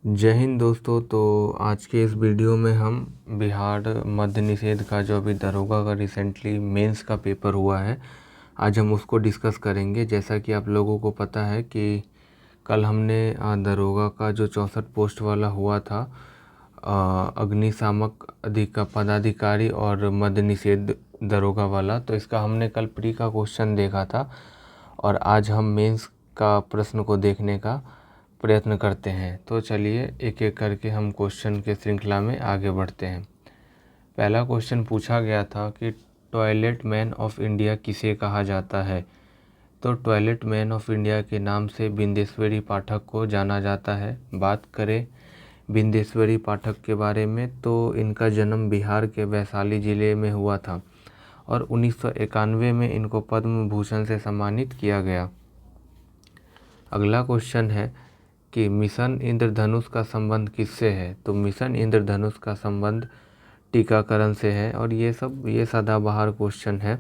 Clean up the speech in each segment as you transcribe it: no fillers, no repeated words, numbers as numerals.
जय हिंद दोस्तों। तो आज के इस वीडियो में हम बिहार मद्य निषेध का जो अभी दरोगा का रिसेंटली मेंस का पेपर हुआ है, आज हम उसको डिस्कस करेंगे। जैसा कि आप लोगों को पता है कि कल हमने दरोगा का जो 64 पोस्ट वाला हुआ था, अग्निशामक पदाधिकारी और मद्य निषेध दरोगा वाला, तो इसका हमने कल प्री का क्वेश्चन देखा था और आज हम मेंस का प्रश्न को देखने का प्रयत्न करते हैं। तो चलिए एक एक करके हम क्वेश्चन के श्रृंखला में आगे बढ़ते हैं। पहला क्वेश्चन पूछा गया था कि टॉयलेट मैन ऑफ इंडिया किसे कहा जाता है। तो टॉयलेट मैन ऑफ इंडिया के नाम से बिंदेश्वरी पाठक को जाना जाता है। बात करें बिंदेश्वरी पाठक के बारे में, तो इनका जन्म बिहार के वैशाली ज़िले में हुआ था और 1991 में इनको पद्म भूषण से सम्मानित किया गया। अगला क्वेश्चन है कि मिशन इंद्रधनुष का संबंध किससे है। तो मिशन इंद्रधनुष का संबंध टीकाकरण से है और ये सदाबहार क्वेश्चन है।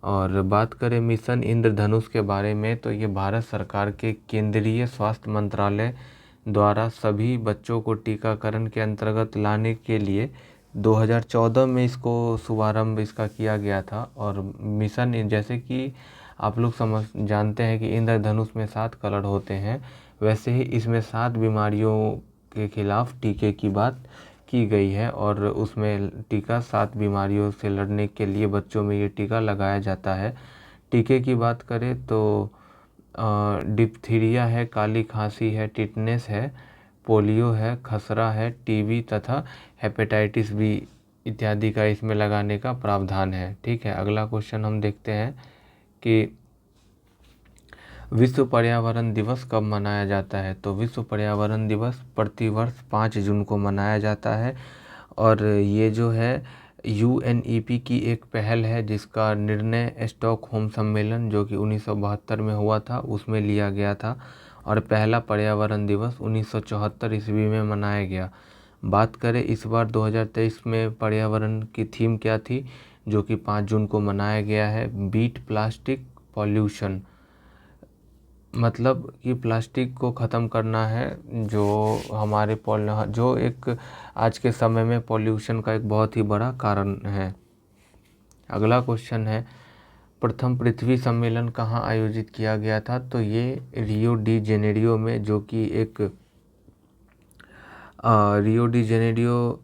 और बात करें मिशन इंद्रधनुष के बारे में, तो ये भारत सरकार के केंद्रीय स्वास्थ्य मंत्रालय द्वारा सभी बच्चों को टीकाकरण के अंतर्गत लाने के लिए 2014 में इसको शुभारंभ इसका किया गया था। और मिशन, जैसे कि आप लोग जानते हैं कि इंद्रधनुष में 7 कलर होते हैं, वैसे ही इसमें 7 बीमारियों के खिलाफ टीके की बात की गई है और उसमें टीका 7 बीमारियों से लड़ने के लिए बच्चों में ये टीका लगाया जाता है। टीके की बात करें तो डिप्थीरिया है, काली खांसी है, टिटनेस है, पोलियो है, खसरा है, टीबी तथा हेपेटाइटिस बी इत्यादि का इसमें लगाने का प्रावधान है। ठीक है, अगला क्वेश्चन हम देखते हैं कि विश्व पर्यावरण दिवस कब मनाया जाता है। तो विश्व पर्यावरण दिवस प्रतिवर्ष 5 जून को मनाया जाता है और ये जो है UNEP की एक पहल है जिसका निर्णय स्टॉकहोम सम्मेलन जो कि 1972 में हुआ था उसमें लिया गया था और पहला पर्यावरण दिवस 1974 ईस्वी में मनाया गया। बात करें इस बार 2023 में पर्यावरण की थीम क्या थी, जो कि 5 जून को मनाया गया है, बीट प्लास्टिक पॉल्यूशन। मतलब कि प्लास्टिक को ख़त्म करना है, जो हमारे जो एक आज के समय में पॉल्यूशन का एक बहुत ही बड़ा कारण है। अगला क्वेश्चन है प्रथम पृथ्वी सम्मेलन कहाँ आयोजित किया गया था। तो ये रियो डी जेनेरियो में, जो कि एक रियो डी जेनेरियो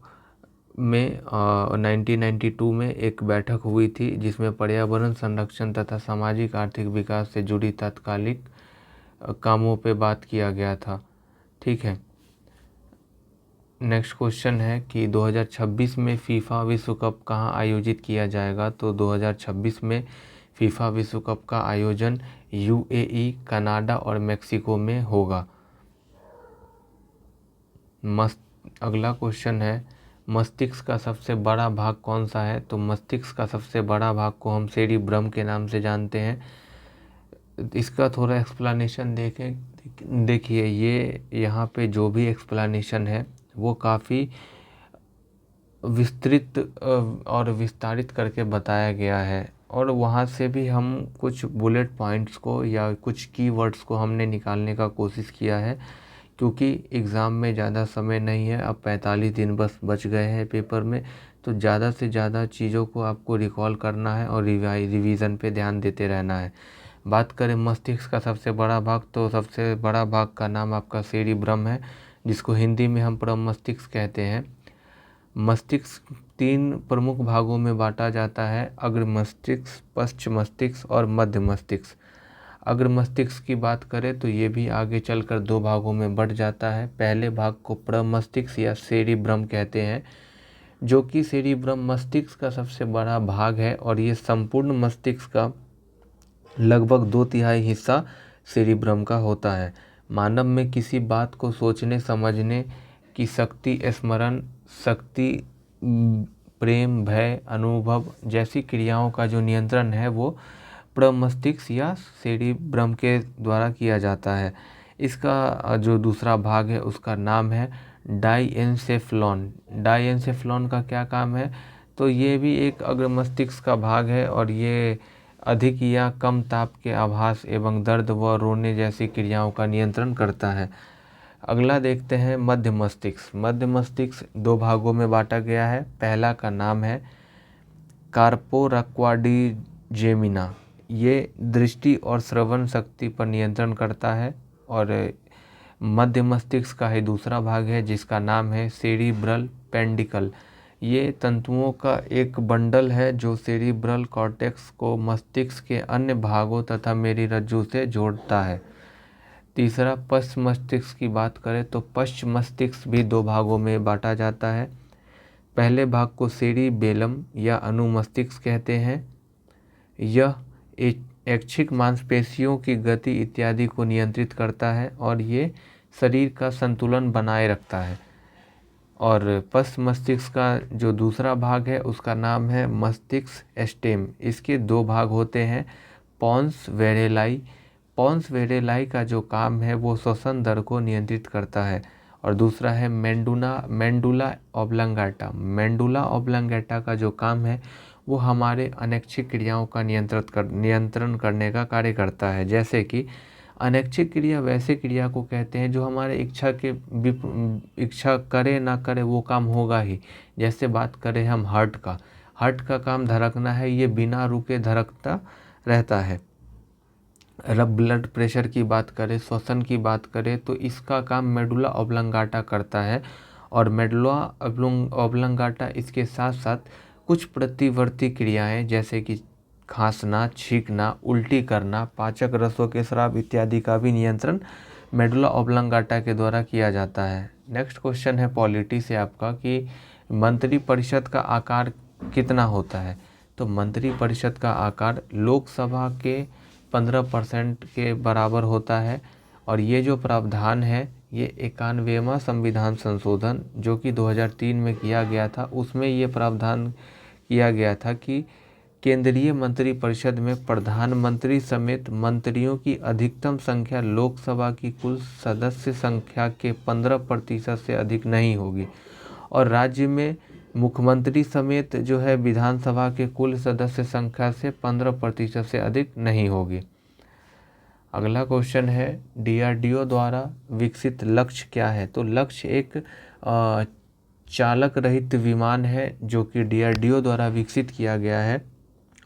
में 1992 में एक बैठक हुई थी जिसमें पर्यावरण संरक्षण तथा सामाजिक आर्थिक विकास से जुड़ी तात्कालिक कामों पे बात किया गया था। ठीक है, नेक्स्ट क्वेश्चन है कि 2026 में फीफा विश्व कप कहाँ आयोजित किया जाएगा। तो 2026 में फीफा विश्व कप का आयोजन UAE, कनाडा और मेक्सिको में होगा। अगला क्वेश्चन है मस्तिष्क का सबसे बड़ा भाग कौन सा है। तो मस्तिष्क का सबसे बड़ा भाग को हम सेरिब्रम के नाम से जानते हैं। इसका थोड़ा एक्सप्लेनेशन देखिए, ये यहाँ पे जो भी एक्सप्लेनेशन है वो काफ़ी विस्तृत और विस्तारित करके बताया गया है और वहाँ से भी हम कुछ बुलेट पॉइंट्स को या कुछ कीवर्ड्स को हमने निकालने का कोशिश किया है, क्योंकि एग्ज़ाम में ज़्यादा समय नहीं है। अब 45 दिन बस बच गए हैं पेपर में, तो ज़्यादा से ज़्यादा चीज़ों को आपको रिकॉल करना है और रिवीजन पे ध्यान देते रहना है। बात करें मस्तिष्क का सबसे बड़ा भाग, तो सबसे बड़ा भाग का नाम आपका सेरिब्रम है, जिसको हिंदी में हम प्रमस्तिष्क कहते हैं। मस्तिष्क 3 प्रमुख भागों में बांटा जाता है, अग्र मस्तिष्क, पश्च मस्तिष्क और मध्य मस्तिष्क। अग्र मस्तिष्क की बात करें तो ये भी आगे चलकर 2 भागों में बढ़ जाता है। पहले भाग को प्रमस्तिष्क या सेरिब्रम कहते हैं, जो कि सेरिब्रम मस्तिष्क का सबसे बड़ा भाग है और ये संपूर्ण मस्तिष्क का लगभग 2/3 हिस्सा सेरिब्रम का होता है। मानव में किसी बात को सोचने समझने की शक्ति, स्मरण शक्ति, प्रेम, भय, अनुभव जैसी क्रियाओं का जो नियंत्रण है वो प्रमस्तिष्क या सेरिब्रम के द्वारा किया जाता है। इसका जो दूसरा भाग है उसका नाम है डाइएन्सेफ्लॉन। डाइएन्सेफ्लॉन का क्या काम है, तो ये भी एक अग्र मस्तिष्क का भाग है और ये अधिक या कम ताप के आभास एवं दर्द व रोने जैसी क्रियाओं का नियंत्रण करता है। अगला देखते हैं मध्य मस्तिष्क। मध्य मस्तिष्क दो भागों में बांटा गया है। पहला का नाम है कार्पो क्वाड्रिजेमिना। ये दृष्टि और श्रवण शक्ति पर नियंत्रण करता है। और मध्य मस्तिष्क का ही दूसरा भाग है जिसका नाम है सेरिब्रल पेंडिकल। ये तंतुओं का एक बंडल है जो सेरिब्रल कॉर्टेक्स को मस्तिष्क के अन्य भागों तथा मेरुरज्जु से जोड़ता है। तीसरा पश्च मस्तिष्क की बात करें तो पश्च मस्तिष्क भी दो भागों में बांटा जाता है। पहले भाग को सेरिबेलम या अनुमस्तिष्क कहते हैं। यह ऐच्छिक मांसपेशियों की गति इत्यादि को नियंत्रित करता है और ये शरीर का संतुलन बनाए रखता है। और पश्च मस्तिष्क का जो दूसरा भाग है उसका नाम है मस्तिष्क स्टेम। इसके दो भाग होते हैं, पॉन्स वेरेलाई। पॉन्स वेरेलाई का जो काम है वो श्वसन दर को नियंत्रित करता है। और दूसरा है मेंडुला ऑब्लंगाटा। मेंडुला ऑब्लंगाटा का जो काम है वो हमारे अनैच्छिक क्रियाओं का नियंत्रण करने का कार्य करता है। जैसे कि अनैच्छिक क्रिया वैसे क्रिया को कहते हैं जो हमारे इच्छा करे ना करे वो काम होगा ही। जैसे बात करें हम हार्ट का काम धड़कना है, ये बिना रुके धड़कता रहता है। ब्लड प्रेशर की बात करें, श्वसन की बात करें तो इसका काम मेडुला ऑब्लंगाटा करता है। और मेडुला ऑब्लंगाटा इसके साथ साथ कुछ प्रतिवर्ती क्रियाएं जैसे कि खांसना, छींकना, उल्टी करना, पाचक रसों के स्राव इत्यादि का भी नियंत्रण मेडुला ऑब्लंगाटा के द्वारा किया जाता है। नेक्स्ट क्वेश्चन है पॉलिटी से आपका कि मंत्रिपरिषद का आकार कितना होता है। तो मंत्रिपरिषद का आकार लोकसभा के 15% के बराबर होता है। और ये जो प्रावधान है ये 91वां संविधान संशोधन जो कि 2003 में किया गया था, उसमें ये प्रावधान किया गया था कि केंद्रीय मंत्रिपरिषद में प्रधानमंत्री समेत मंत्रियों की अधिकतम संख्या लोकसभा की कुल सदस्य संख्या के 15% से अधिक नहीं होगी। और राज्य में मुख्यमंत्री समेत जो है विधानसभा के कुल सदस्य संख्या से 15% से अधिक नहीं होगी। अगला क्वेश्चन है डीआरडीओ द्वारा विकसित लक्ष्य क्या है। तो लक्ष्य एक चालक रहित विमान है जो कि डीआरडीओ द्वारा विकसित किया गया है।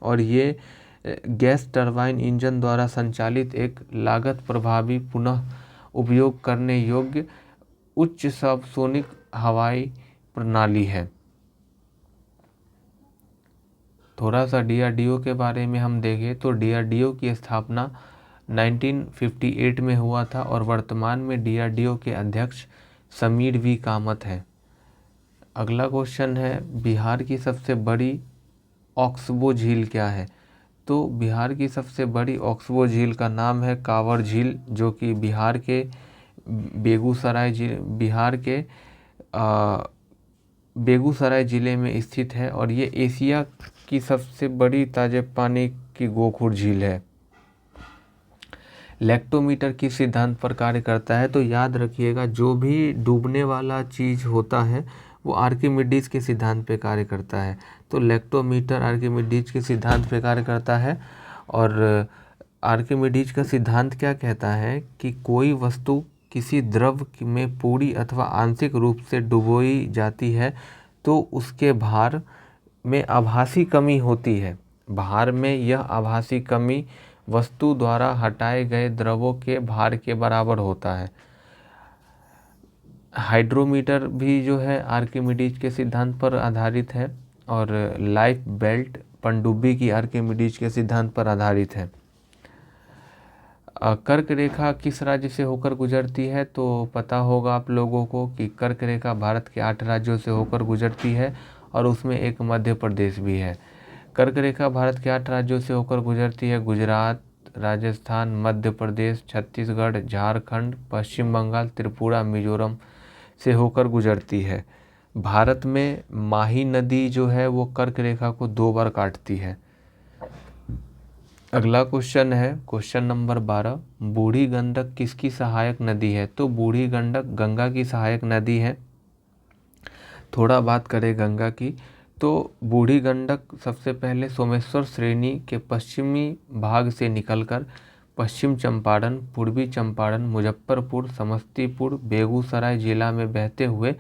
और ये गैस टरबाइन इंजन द्वारा संचालित एक लागत प्रभावी पुनः उपयोग करने योग्य उच्च सबसोनिक हवाई प्रणाली है। थोड़ा सा डीआरडीओ के बारे में हम देखें तो डीआरडीओ की स्थापना 1958 में हुआ था और वर्तमान में डीआरडीओ के अध्यक्ष समीर वी कामत हैं। अगला क्वेश्चन है बिहार की सबसे बड़ी ऑक्सबो झील क्या है। तो बिहार की सबसे बड़ी ऑक्सबो झील का नाम है कांवर झील जो कि बिहार के बेगूसराय ज़िले में स्थित है। और ये एशिया की सबसे बड़ी ताजे पानी की गोखुर झील है। लेक्टोमीटर किस सिद्धांत पर कार्य करता है। तो याद रखिएगा जो भी डूबने वाला चीज़ होता है वो आर्किमिडीज के सिद्धांत पे कार्य करता है। तो लेक्टोमीटर आर्किमिडीज के सिद्धांत पे कार्य करता है। और आर्किमिडीज का सिद्धांत क्या कहता है कि कोई वस्तु किसी द्रव में पूरी अथवा आंशिक रूप से डुबोई जाती है तो उसके भार में आभासी कमी होती है। भार में यह आभासी कमी वस्तु द्वारा हटाए गए द्रवों के भार के बराबर होता है। हाइड्रोमीटर भी जो है आर्किमिडीज के सिद्धांत पर आधारित है। और लाइफ बेल्ट पनडुब्बी की आर्किमिडीज के सिद्धांत पर आधारित है। कर्क रेखा किस राज्य से होकर गुजरती है। तो पता होगा आप लोगों को कि कर्क रेखा भारत के 8 राज्यों से होकर गुजरती है और उसमें एक मध्य प्रदेश भी है। कर्क रेखा भारत के 8 राज्यों से होकर गुजरती है। गुजरात, राजस्थान, मध्य प्रदेश, छत्तीसगढ़, झारखंड, पश्चिम बंगाल, त्रिपुरा, मिजोरम से होकर गुजरती है। भारत में माही नदी जो है वो कर्क रेखा को 2 बार काटती है। अगला क्वेश्चन है क्वेश्चन नंबर 12, बूढ़ी गंडक किसकी सहायक नदी है। तो बूढ़ी गंडक गंगा की सहायक नदी है। थोड़ा बात करें गंगा की तो बूढ़ी गंडक सबसे पहले सोमेश्वर श्रेणी के पश्चिमी भाग से निकलकर पश्चिम चंपारण, पूर्वी चंपारण, मुजफ्फरपुर, समस्तीपुर, बेगूसराय जिला में बहते हुए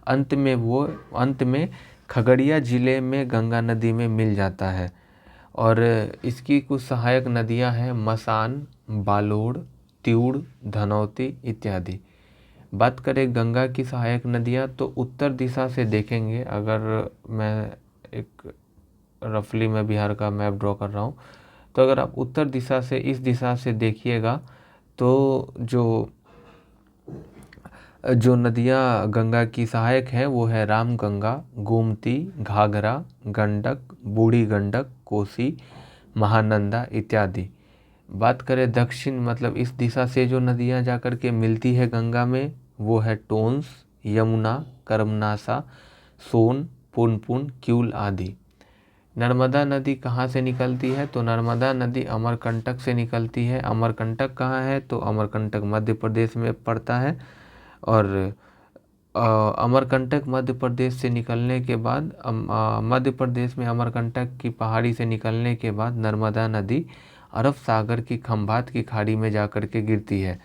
अंत में खगड़िया जिले में गंगा नदी में मिल जाता है। और इसकी कुछ सहायक नदियां हैं मसान, बालोड़, तिउड़, धनौती इत्यादि। बात करें गंगा की सहायक नदियां तो उत्तर दिशा से देखेंगे, अगर मैं एक रफली मैं बिहार का मैप ड्रॉ कर रहा हूँ, तो अगर आप उत्तर दिशा से इस दिशा से देखिएगा तो जो नदियाँ गंगा की सहायक हैं वो है रामगंगा, गोमती, घाघरा, गंडक, बूढ़ी गंडक, कोसी, महानंदा इत्यादि। बात करें दक्षिण मतलब इस दिशा से जो नदियाँ जाकर के मिलती है गंगा में वो है टोंस, यमुना, कर्मनासा, सोन, पुनपुन, क्यूल आदि। नर्मदा नदी कहाँ से निकलती है तो नर्मदा नदी अमरकंटक से निकलती है। अमरकंटक कहाँ है तो अमरकंटक मध्य प्रदेश में पड़ता है। और अमरकंटक मध्य प्रदेश से निकलने के बाद मध्य प्रदेश में अमरकंटक की पहाड़ी से निकलने के बाद नर्मदा नदी अरब सागर की खंभात की खाड़ी में जाकर के गिरती है।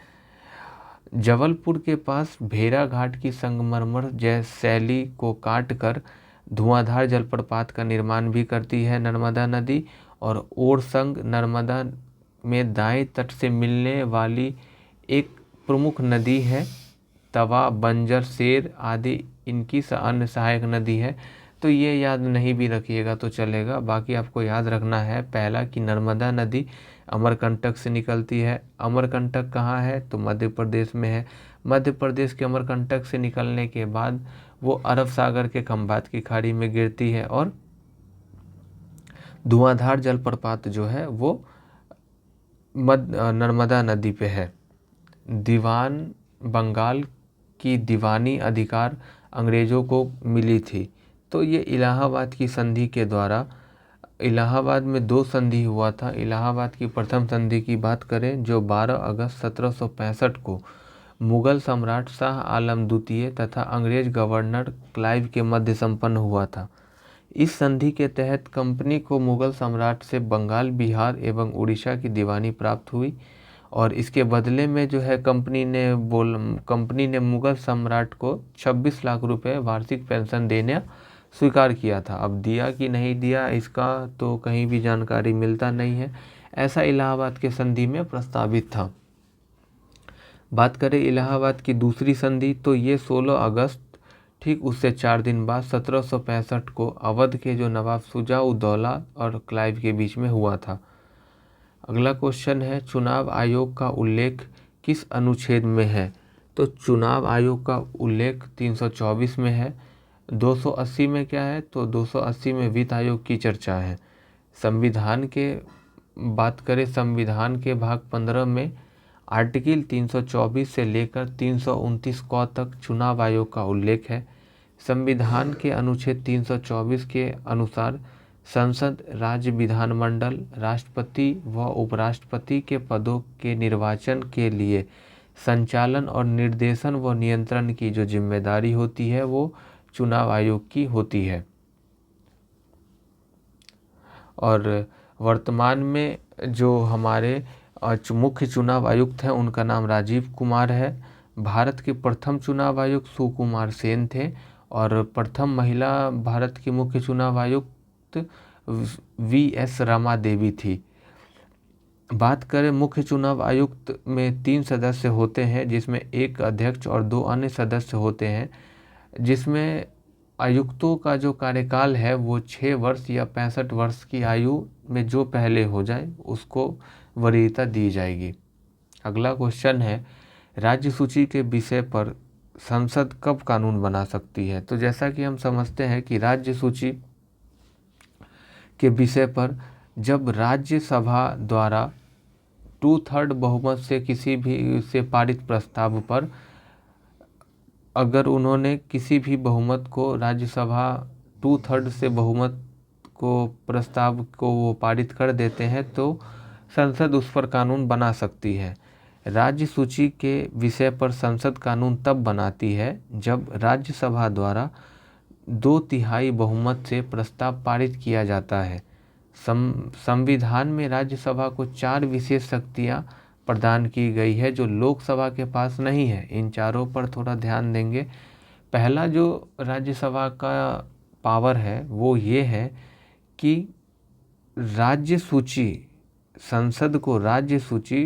जबलपुर के पास भेरा घाट की संगमरमर जैसी शैली को काटकर धुआंधार जलप्रपात का निर्माण भी करती है नर्मदा नदी। और ओरसंग नर्मदा में दाएं तट से मिलने वाली एक प्रमुख नदी है। तवा, बंजर, शेर आदि इनकी अन्य सहायक नदी है। तो ये याद नहीं भी रखिएगा तो चलेगा, बाकी आपको याद रखना है पहला कि नर्मदा नदी अमरकंटक से निकलती है। अमरकंटक कहाँ है तो मध्य प्रदेश में है। मध्य प्रदेश के अमरकंटक से निकलने के बाद वो अरब सागर के खंभात की खाड़ी में गिरती है और धुआंधार जलप्रपात जो है वो नर्मदा नदी पे है। दीवान बंगाल की दीवानी अधिकार अंग्रेज़ों को मिली थी। तो ये इलाहाबाद की संधि के द्वारा, इलाहाबाद में 2 संधि हुआ था। इलाहाबाद की प्रथम संधि की बात करें जो 12 अगस्त 1765 को मुगल सम्राट शाह आलम द्वितीय तथा अंग्रेज गवर्नर क्लाइव के मध्य संपन्न हुआ था। इस संधि के तहत कंपनी को मुगल सम्राट से बंगाल, बिहार एवं उड़ीसा की दीवानी प्राप्त हुई और इसके बदले में जो है कंपनी ने मुगल सम्राट को 26 लाख रुपए वार्षिक पेंशन देना स्वीकार किया था। अब दिया कि नहीं दिया इसका तो कहीं भी जानकारी मिलता नहीं है, ऐसा इलाहाबाद के संधि में प्रस्तावित था। बात करें इलाहाबाद की दूसरी संधि तो ये 16 अगस्त ठीक उससे 4 दिन बाद 1765 को अवध के जो नवाब शुजा-उद-दौला और क्लाइव के बीच में हुआ था। अगला क्वेश्चन है चुनाव आयोग का उल्लेख किस अनुच्छेद में है तो चुनाव आयोग का उल्लेख 324 में है। 280 में क्या है तो 280 में वित्त आयोग की चर्चा है। संविधान के बात करें संविधान के भाग 15 में आर्टिकल 324 से लेकर 329 क तक चुनाव आयोग का उल्लेख है। संविधान के अनुच्छेद 324 के अनुसार संसद, राज्य विधानमंडल, राष्ट्रपति व उपराष्ट्रपति के पदों के निर्वाचन के लिए संचालन और निर्देशन व नियंत्रण की जो जिम्मेदारी होती है वो चुनाव आयोग की होती है। और वर्तमान में जो हमारे मुख्य चुनाव आयुक्त हैं उनका नाम राजीव कुमार है। भारत के प्रथम चुनाव आयुक्त सुकुमार सेन थे और प्रथम महिला भारत की मुख्य चुनाव आयुक्त वी.एस. रमा देवी थी। बात करें मुख्य चुनाव आयुक्त में 3 सदस्य होते हैं जिसमें एक अध्यक्ष और 2 अन्य सदस्य होते हैं, जिसमें आयुक्तों का जो कार्यकाल है वो 6 वर्ष या 65 वर्ष की आयु में जो पहले हो जाए उसको वरीयता दी जाएगी। अगला क्वेश्चन है राज्य सूची के विषय पर संसद कब कानून बना सकती है तो जैसा कि हम समझते हैं कि राज्य सूची के विषय पर जब राज्यसभा द्वारा 2/3 बहुमत से किसी भी से पारित प्रस्ताव पर अगर उन्होंने किसी भी बहुमत को राज्यसभा 2/3 से बहुमत को प्रस्ताव को वो पारित कर देते हैं तो संसद उस पर कानून बना सकती है। राज्य सूची के विषय पर संसद कानून तब बनाती है जब राज्यसभा द्वारा 2/3 बहुमत से प्रस्ताव पारित किया जाता है। संविधान में राज्यसभा को 4 विशेष शक्तियाँ प्रदान की गई है जो लोकसभा के पास नहीं है। इन चारों पर थोड़ा ध्यान देंगे। पहला जो राज्यसभा का पावर है वो ये है कि राज्य सूची, संसद को राज्य सूची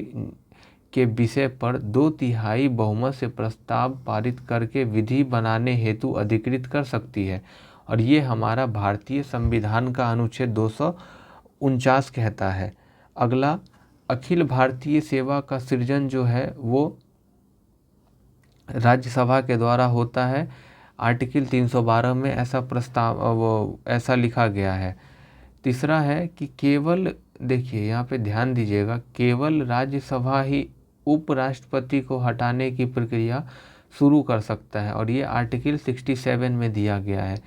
के विषय पर 2/3 बहुमत से प्रस्ताव पारित करके विधि बनाने हेतु अधिकृत कर सकती है। और ये हमारा भारतीय संविधान का अनुच्छेद 249 कहता है। अगला, अखिल भारतीय सेवा का सृजन जो है वो राज्यसभा के द्वारा होता है। आर्टिकल 312 में ऐसा प्रस्ताव वो ऐसा लिखा गया है। तीसरा है कि केवल, देखिए यहाँ पे ध्यान दीजिएगा, केवल राज्यसभा ही उपराष्ट्रपति को हटाने की प्रक्रिया शुरू कर सकता है और ये आर्टिकल 67 में दिया गया है।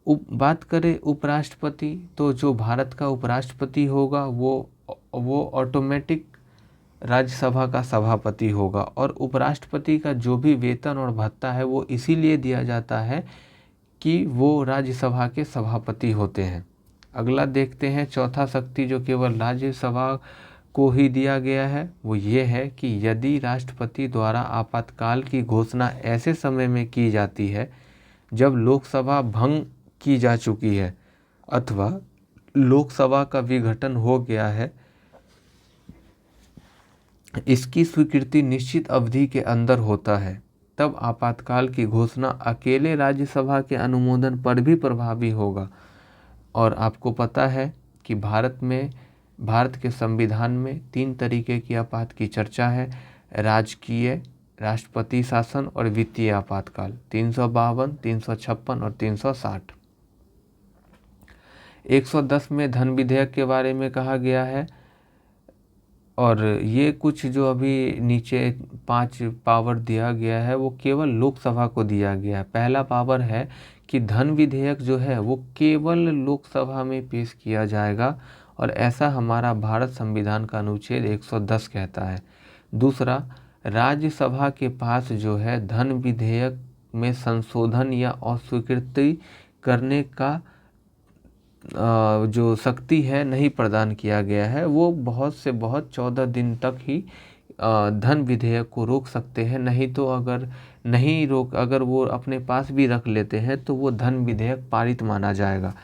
बात करें उपराष्ट्रपति, तो जो भारत का उपराष्ट्रपति होगा वो ऑटोमेटिक राज्यसभा का सभापति होगा। और उपराष्ट्रपति का जो भी वेतन और भत्ता है वो इसीलिए दिया जाता है कि वो राज्यसभा के सभापति होते हैं। अगला देखते हैं, चौथा शक्ति जो केवल राज्यसभा को ही दिया गया है वो ये है कि यदि राष्ट्रपति द्वारा आपातकाल की घोषणा ऐसे समय में की जाती है जब लोकसभा भंग की जा चुकी है अथवा लोकसभा का विघटन हो गया है, इसकी स्वीकृति निश्चित अवधि के अंदर होता है, तब आपातकाल की घोषणा अकेले राज्यसभा के अनुमोदन पर भी प्रभावी होगा। और आपको पता है कि भारत के संविधान में 3 तरीके की आपात की चर्चा है, राजकीय, राष्ट्रपति शासन और वित्तीय आपातकाल। 352, 356 और 360। 110 में धन विधेयक के बारे में कहा गया है। और ये कुछ जो अभी नीचे 5 पावर दिया गया है वो केवल लोकसभा को दिया गया है। पहला पावर है कि धन विधेयक जो है वो केवल लोकसभा में पेश किया जाएगा और ऐसा हमारा भारत संविधान का अनुच्छेद 110 कहता है। दूसरा, राज्यसभा के पास जो है धन विधेयक में संशोधन या अस्वीकृति करने का जो शक्ति है नहीं प्रदान किया गया है। वो बहुत से बहुत 14 दिन तक ही धन विधेयक को रोक सकते हैं, नहीं तो अगर वो अपने पास भी रख लेते हैं तो वो धन विधेयक पारित माना जाएगा।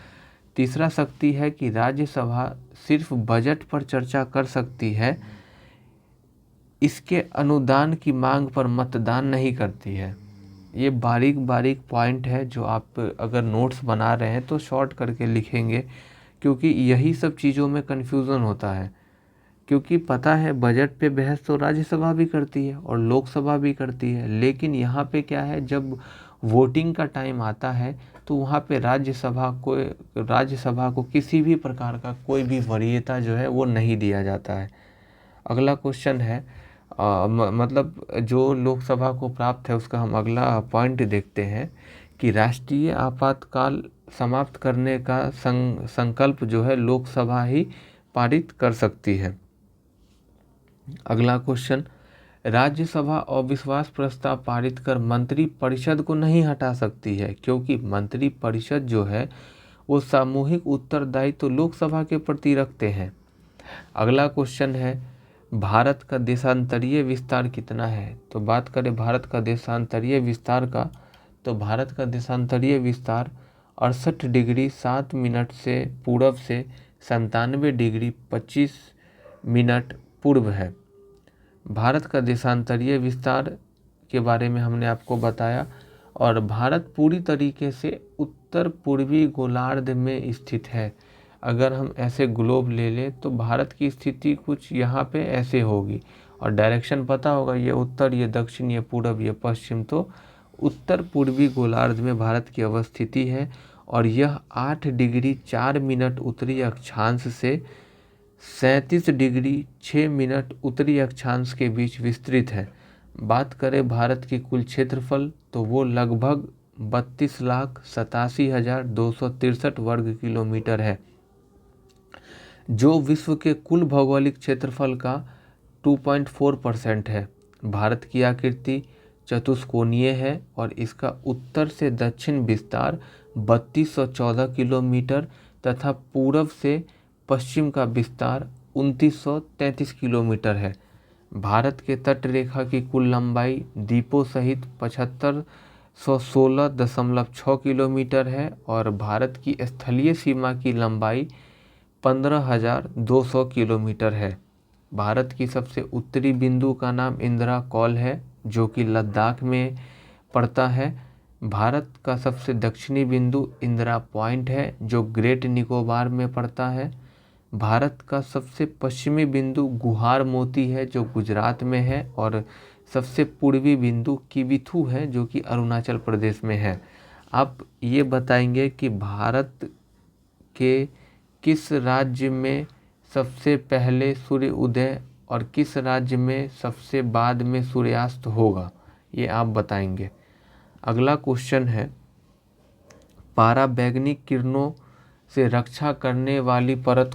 तीसरा शक्ति है कि राज्यसभा सिर्फ बजट पर चर्चा कर सकती है, इसके अनुदान की मांग पर मतदान नहीं करती है। ये बारीक बारीक पॉइंट है जो आप अगर नोट्स बना रहे हैं तो शॉर्ट करके लिखेंगे, क्योंकि यही सब चीज़ों में कन्फ्यूज़न होता है। क्योंकि पता है बजट पे बहस तो राज्यसभा भी करती है और लोकसभा भी करती है, लेकिन यहाँ पे क्या है, जब वोटिंग का टाइम आता है तो वहाँ पे राज्यसभा को किसी भी प्रकार का कोई भी वरीयता जो है वो नहीं दिया जाता है। अगला क्वेश्चन है मतलब जो लोकसभा को प्राप्त है उसका हम अगला पॉइंट देखते हैं कि राष्ट्रीय आपातकाल समाप्त करने का संकल्प जो है लोकसभा ही पारित कर सकती है। अगला क्वेश्चन, राज्यसभा अविश्वास प्रस्ताव पारित कर मंत्री परिषद को नहीं हटा सकती है, क्योंकि मंत्री परिषद जो है वो सामूहिक उत्तरदायित्व तो लोकसभा के प्रति रखते हैं। अगला क्वेश्चन है, भारत का देशांतरीय विस्तार कितना है? तो बात करें भारत का देशांतरीय विस्तार का, तो भारत का देशांतरीय विस्तार 68 डिग्री 7 मिनट से पूर्व से 97 डिग्री 25 मिनट पूर्व है। भारत का देशांतरीय विस्तार के बारे में हमने आपको बताया। और भारत पूरी तरीके से उत्तर पूर्वी गोलार्ध में स्थित है। अगर हम ऐसे ग्लोब ले लें तो भारत की स्थिति कुछ यहाँ पे ऐसे होगी और डायरेक्शन पता होगा, ये उत्तर, ये दक्षिण, ये पूर्व, ये पश्चिम। तो उत्तर पूर्वी गोलार्ध में भारत की अवस्थिति है और यह 8 डिग्री 4 मिनट उत्तरी अक्षांश से 37 डिग्री 6 मिनट उत्तरी अक्षांश के बीच विस्तृत है। बात करें भारत की कुल क्षेत्रफल तो वो लगभग 32,87,263 वर्ग किलोमीटर है, जो विश्व के कुल भौगोलिक क्षेत्रफल का 2.4% है। भारत की आकृति चतुष्कोणीय है और इसका उत्तर से दक्षिण विस्तार 3214 किलोमीटर तथा पूर्व से पश्चिम का विस्तार 2933 किलोमीटर है। भारत के तट रेखा की कुल लंबाई द्वीपों सहित 7516.6 किलोमीटर है और भारत की स्थलीय सीमा की लंबाई 15,200 किलोमीटर है। भारत की सबसे उत्तरी बिंदु का नाम इंदिरा कॉल है जो कि लद्दाख में पड़ता है। भारत का सबसे दक्षिणी बिंदु इंदिरा पॉइंट है जो ग्रेट निकोबार में पड़ता है। भारत का सबसे पश्चिमी बिंदु गुहार मोती है जो गुजरात में है और सबसे पूर्वी बिंदु किबिथु है जो कि अरुणाचल प्रदेश में है। आप ये बताएंगे कि भारत के किस राज्य में सबसे पहले सूर्य उदय और किस राज्य में सबसे बाद में सूर्यास्त होगा, ये आप बताएंगे। अगला क्वेश्चन है, पराबैंगनी किरणों से रक्षा करने वाली परत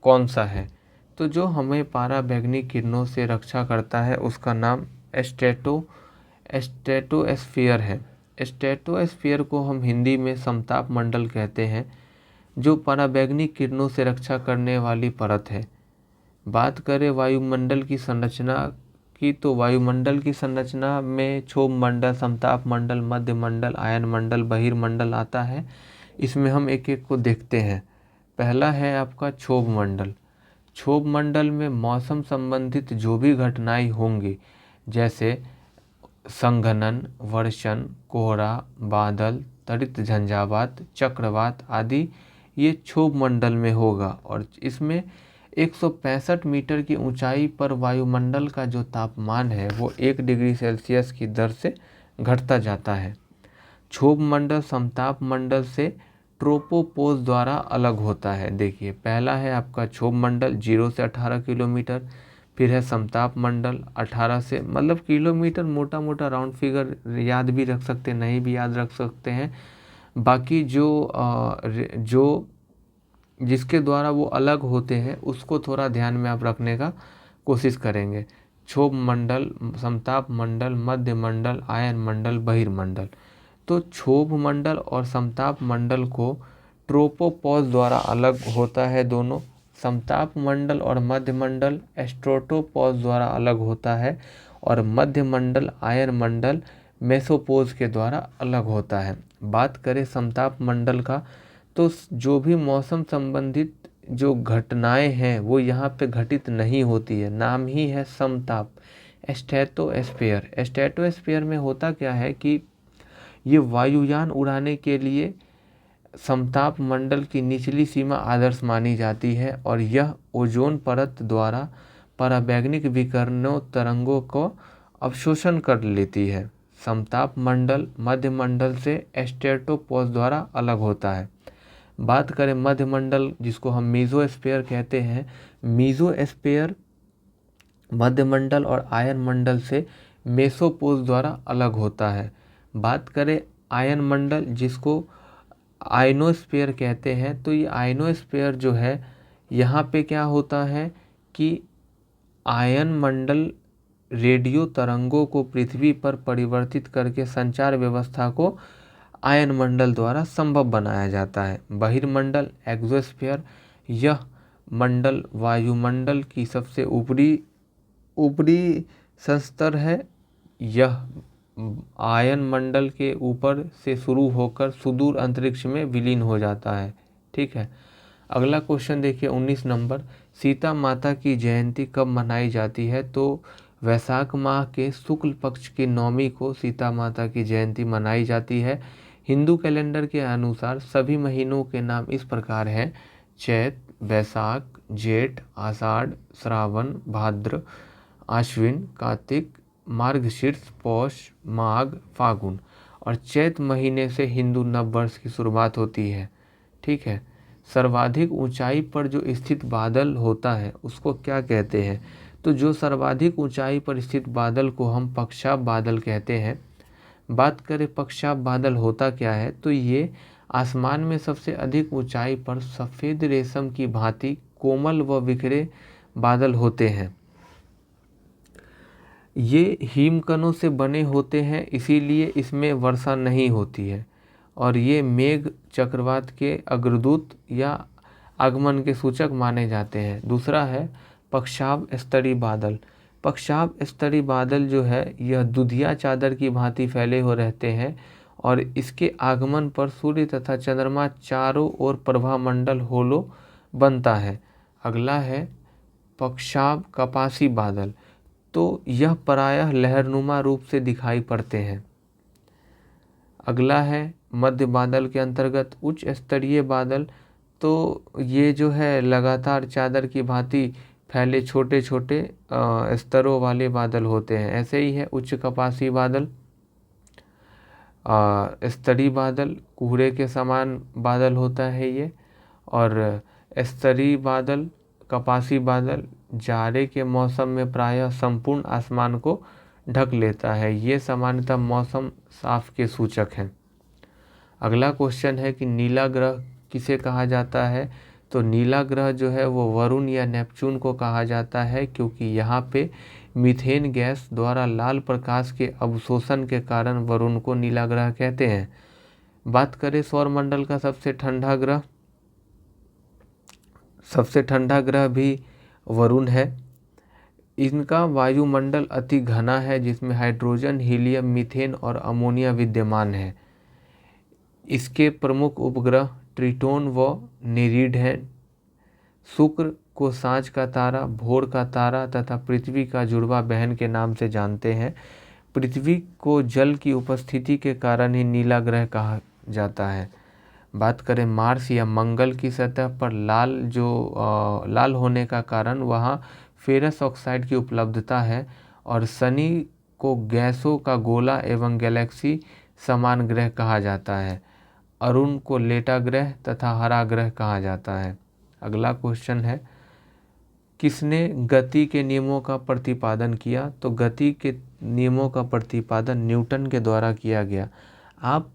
कौन सा है? तो जो हमें पराबैंगनी किरणों से रक्षा करता है उसका नाम स्ट्रेटोस्फीयर है। स्ट्रेटोस्फीयर को हम हिंदी में समताप मंडल कहते हैं जो पराबैंगनी किरणों से रक्षा करने वाली परत है। बात करें वायुमंडल की संरचना की, तो वायुमंडल की संरचना में क्षोभ मंडल, समताप मंडल, मध्य मंडल, आयन मंडल, बहिर्मंडल आता है। इसमें हम एक एक को देखते हैं। पहला है आपका क्षोभ मंडल। क्षोभ मंडल में मौसम संबंधित जो भी घटनाएं होंगी जैसे संघनन, वर्षण, कोहरा, बादल, त्वरित झंझावात, चक्रवात आदि ये क्षोभ मंडल में होगा और इसमें 165 मीटर की ऊंचाई पर वायुमंडल का जो तापमान है वो 1 डिग्री सेल्सियस की दर से घटता जाता है। क्षोभ मंडल समताप मंडल से ट्रोपोपॉज़ द्वारा अलग होता है। देखिए, पहला है आपका क्षोभ मंडल 0 से 18 किलोमीटर, फिर है समताप मंडल 18 से, मतलब किलोमीटर मोटा मोटा राउंड फिगर याद भी रख सकते हैं, नहीं भी याद रख सकते हैं। बाकी जो जिसके द्वारा वो अलग होते हैं उसको थोड़ा ध्यान में आप रखने का कोशिश करेंगे। क्षोभ मंडल, समताप मंडल, मध्य मंडल, आयन मंडल, बहिर्मंडल। तो क्षोभ मंडल और समताप मंडल को ट्रोपोपॉज़ द्वारा अलग होता है दोनों। समताप मंडल और मध्य मंडल स्ट्रेटोपॉज़ द्वारा अलग होता है और मध्य मंडल, आयन मंडल मेसोपॉज़ के द्वारा अलग होता है। बात करें समताप मंडल का, तो जो भी मौसम संबंधित जो घटनाएं हैं वो यहाँ पे घटित नहीं होती है, नाम ही है समताप, स्ट्रेटोस्फीयर। स्ट्रेटोस्फीयर में होता क्या है कि ये वायुयान उड़ाने के लिए समताप मंडल की निचली सीमा आदर्श मानी जाती है और यह ओजोन परत द्वारा पराबैंगनी विकिरणों तरंगों को अवशोषण कर लेती है। समताप मंडल मध्य मंडल से स्ट्रेटोपॉज़ द्वारा अलग होता है। बात करें मध्य मंडल जिसको हम मीजोस्फीयर कहते हैं, मीजोस्फीयर मध्य मंडल और आयन मंडल से मेसोपॉज़ द्वारा अलग होता है। बात करें आयन मंडल जिसको आयनोस्फीयर कहते हैं, तो ये आयनोस्फीयर जो है यहाँ पे क्या होता है कि आयन मंडल रेडियो तरंगों को पृथ्वी पर परिवर्तित करके संचार व्यवस्था को आयन मंडल द्वारा संभव बनाया जाता है। बहिर्मंडल एक्सोस्फीयर, यह मंडल वायुमंडल की सबसे ऊपरी स्तर है। यह आयन मंडल के ऊपर से शुरू होकर सुदूर अंतरिक्ष में विलीन हो जाता है। ठीक है, अगला क्वेश्चन देखिए 19 नंबर, सीता माता की जयंती कब मनाई जाती है? तो वैशाख माह के शुक्ल पक्ष की नवमी को सीता माता की जयंती मनाई जाती है। हिंदू कैलेंडर के अनुसार सभी महीनों के नाम इस प्रकार हैं: चैत, वैशाख, जेठ, आषाढ़, श्रावण, भाद्र, आश्विन, कार्तिक, मार्गशीर्ष, पौष, माघ, फागुन। और चैत महीने से हिंदू नव वर्ष की शुरुआत होती है। ठीक है, सर्वाधिक ऊंचाई पर जो स्थित बादल होता है उसको क्या कहते हैं? तो जो सर्वाधिक ऊंचाई पर स्थित बादल को हम पक्षाप बादल कहते हैं। बात करें पक्षाप बादल होता क्या है, तो ये आसमान में सबसे अधिक ऊंचाई पर सफ़ेद रेशम की भांति कोमल व बिखरे बादल होते हैं। ये हिमकणों से बने होते हैं, इसीलिए इसमें वर्षा नहीं होती है और ये मेघ चक्रवात के अग्रदूत या आगमन के सूचक माने जाते हैं। दूसरा है पक्षाभ स्तरीय बादल। पक्षाभ स्तरीय बादल जो है यह दुधिया चादर की भांति फैले हो रहते हैं और इसके आगमन पर सूर्य तथा चंद्रमा चारों ओर प्रभामंडल होलो बनता है। अगला है पक्षाभ कपासी बादल। तो यह प्रायः लहरनुमा रूप से दिखाई पड़ते हैं। अगला है मध्य बादल के अंतर्गत उच्च स्तरीय बादल। तो ये जो है लगातार चादर की भांति फैले छोटे छोटे स्तरों वाले बादल होते हैं। ऐसे ही है उच्च कपासी बादल। स्तरीय बादल कोहरे के समान बादल होता है ये। और स्तरीय बादल कपासी बादल जाड़े के मौसम में प्रायः संपूर्ण आसमान को ढक लेता है। ये सामान्यतः मौसम साफ के सूचक हैं। अगला क्वेश्चन है कि नीला ग्रह किसे कहा जाता है। तो नीला ग्रह जो है वो वरुण या नेपच्यून को कहा जाता है, क्योंकि यहाँ पे मीथेन गैस द्वारा लाल प्रकाश के अवशोषण के कारण वरुण को नीला ग्रह कहते हैं। बात करें सौरमंडल का सबसे ठंडा ग्रह, सबसे ठंडा ग्रह भी वरुण है। इनका वायुमंडल अति घना है जिसमें हाइड्रोजन, हीलियम, मीथेन और अमोनिया विद्यमान है। इसके प्रमुख उपग्रह ट्रिटोन व नेरीड हैं। शुक्र को सांझ का तारा, भोर का तारा तथा पृथ्वी का जुड़वा बहन के नाम से जानते हैं। पृथ्वी को जल की उपस्थिति के कारण ही नीला ग्रह कहा जाता है। बात करें मार्स या मंगल की सतह पर लाल होने का कारण वहाँ फेरस ऑक्साइड की उपलब्धता है। और शनि को गैसों का गोला एवं गैलेक्सी समान ग्रह कहा जाता है। अरुण को लेटा ग्रह तथा हरा ग्रह कहा जाता है। अगला क्वेश्चन है किसने गति के नियमों का प्रतिपादन किया। तो गति के नियमों का प्रतिपादन न्यूटन के द्वारा किया गया। आप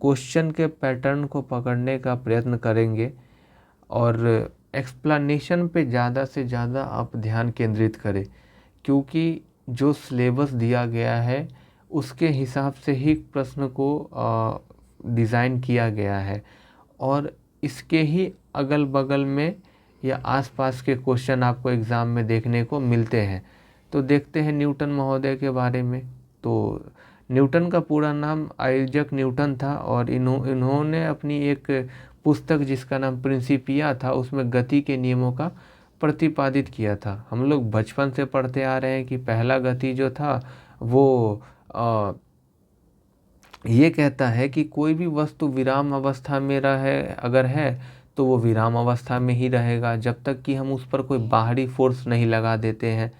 क्वेश्चन के पैटर्न को पकड़ने का प्रयत्न करेंगे और एक्सप्लेनेशन पे ज़्यादा से ज़्यादा आप ध्यान केंद्रित करें, क्योंकि जो सिलेबस दिया गया है उसके हिसाब से ही प्रश्न को डिज़ाइन किया गया है और इसके ही अगल बगल में या आसपास के क्वेश्चन आपको एग्ज़ाम में देखने को मिलते हैं। तो देखते हैं न्यूटन महोदय के बारे में। तो न्यूटन का पूरा नाम आइजैक न्यूटन था और इन्होंने अपनी एक पुस्तक जिसका नाम प्रिंसिपिया था उसमें गति के नियमों का प्रतिपादित किया था। हम लोग बचपन से पढ़ते आ रहे हैं कि पहला गति जो था वो ये कहता है कि कोई भी वस्तु विराम अवस्था में अगर है तो वो विराम अवस्था में ही रहेगा जब तक कि हम उस पर कोई बाहरी फोर्स नहीं लगा देते हैं।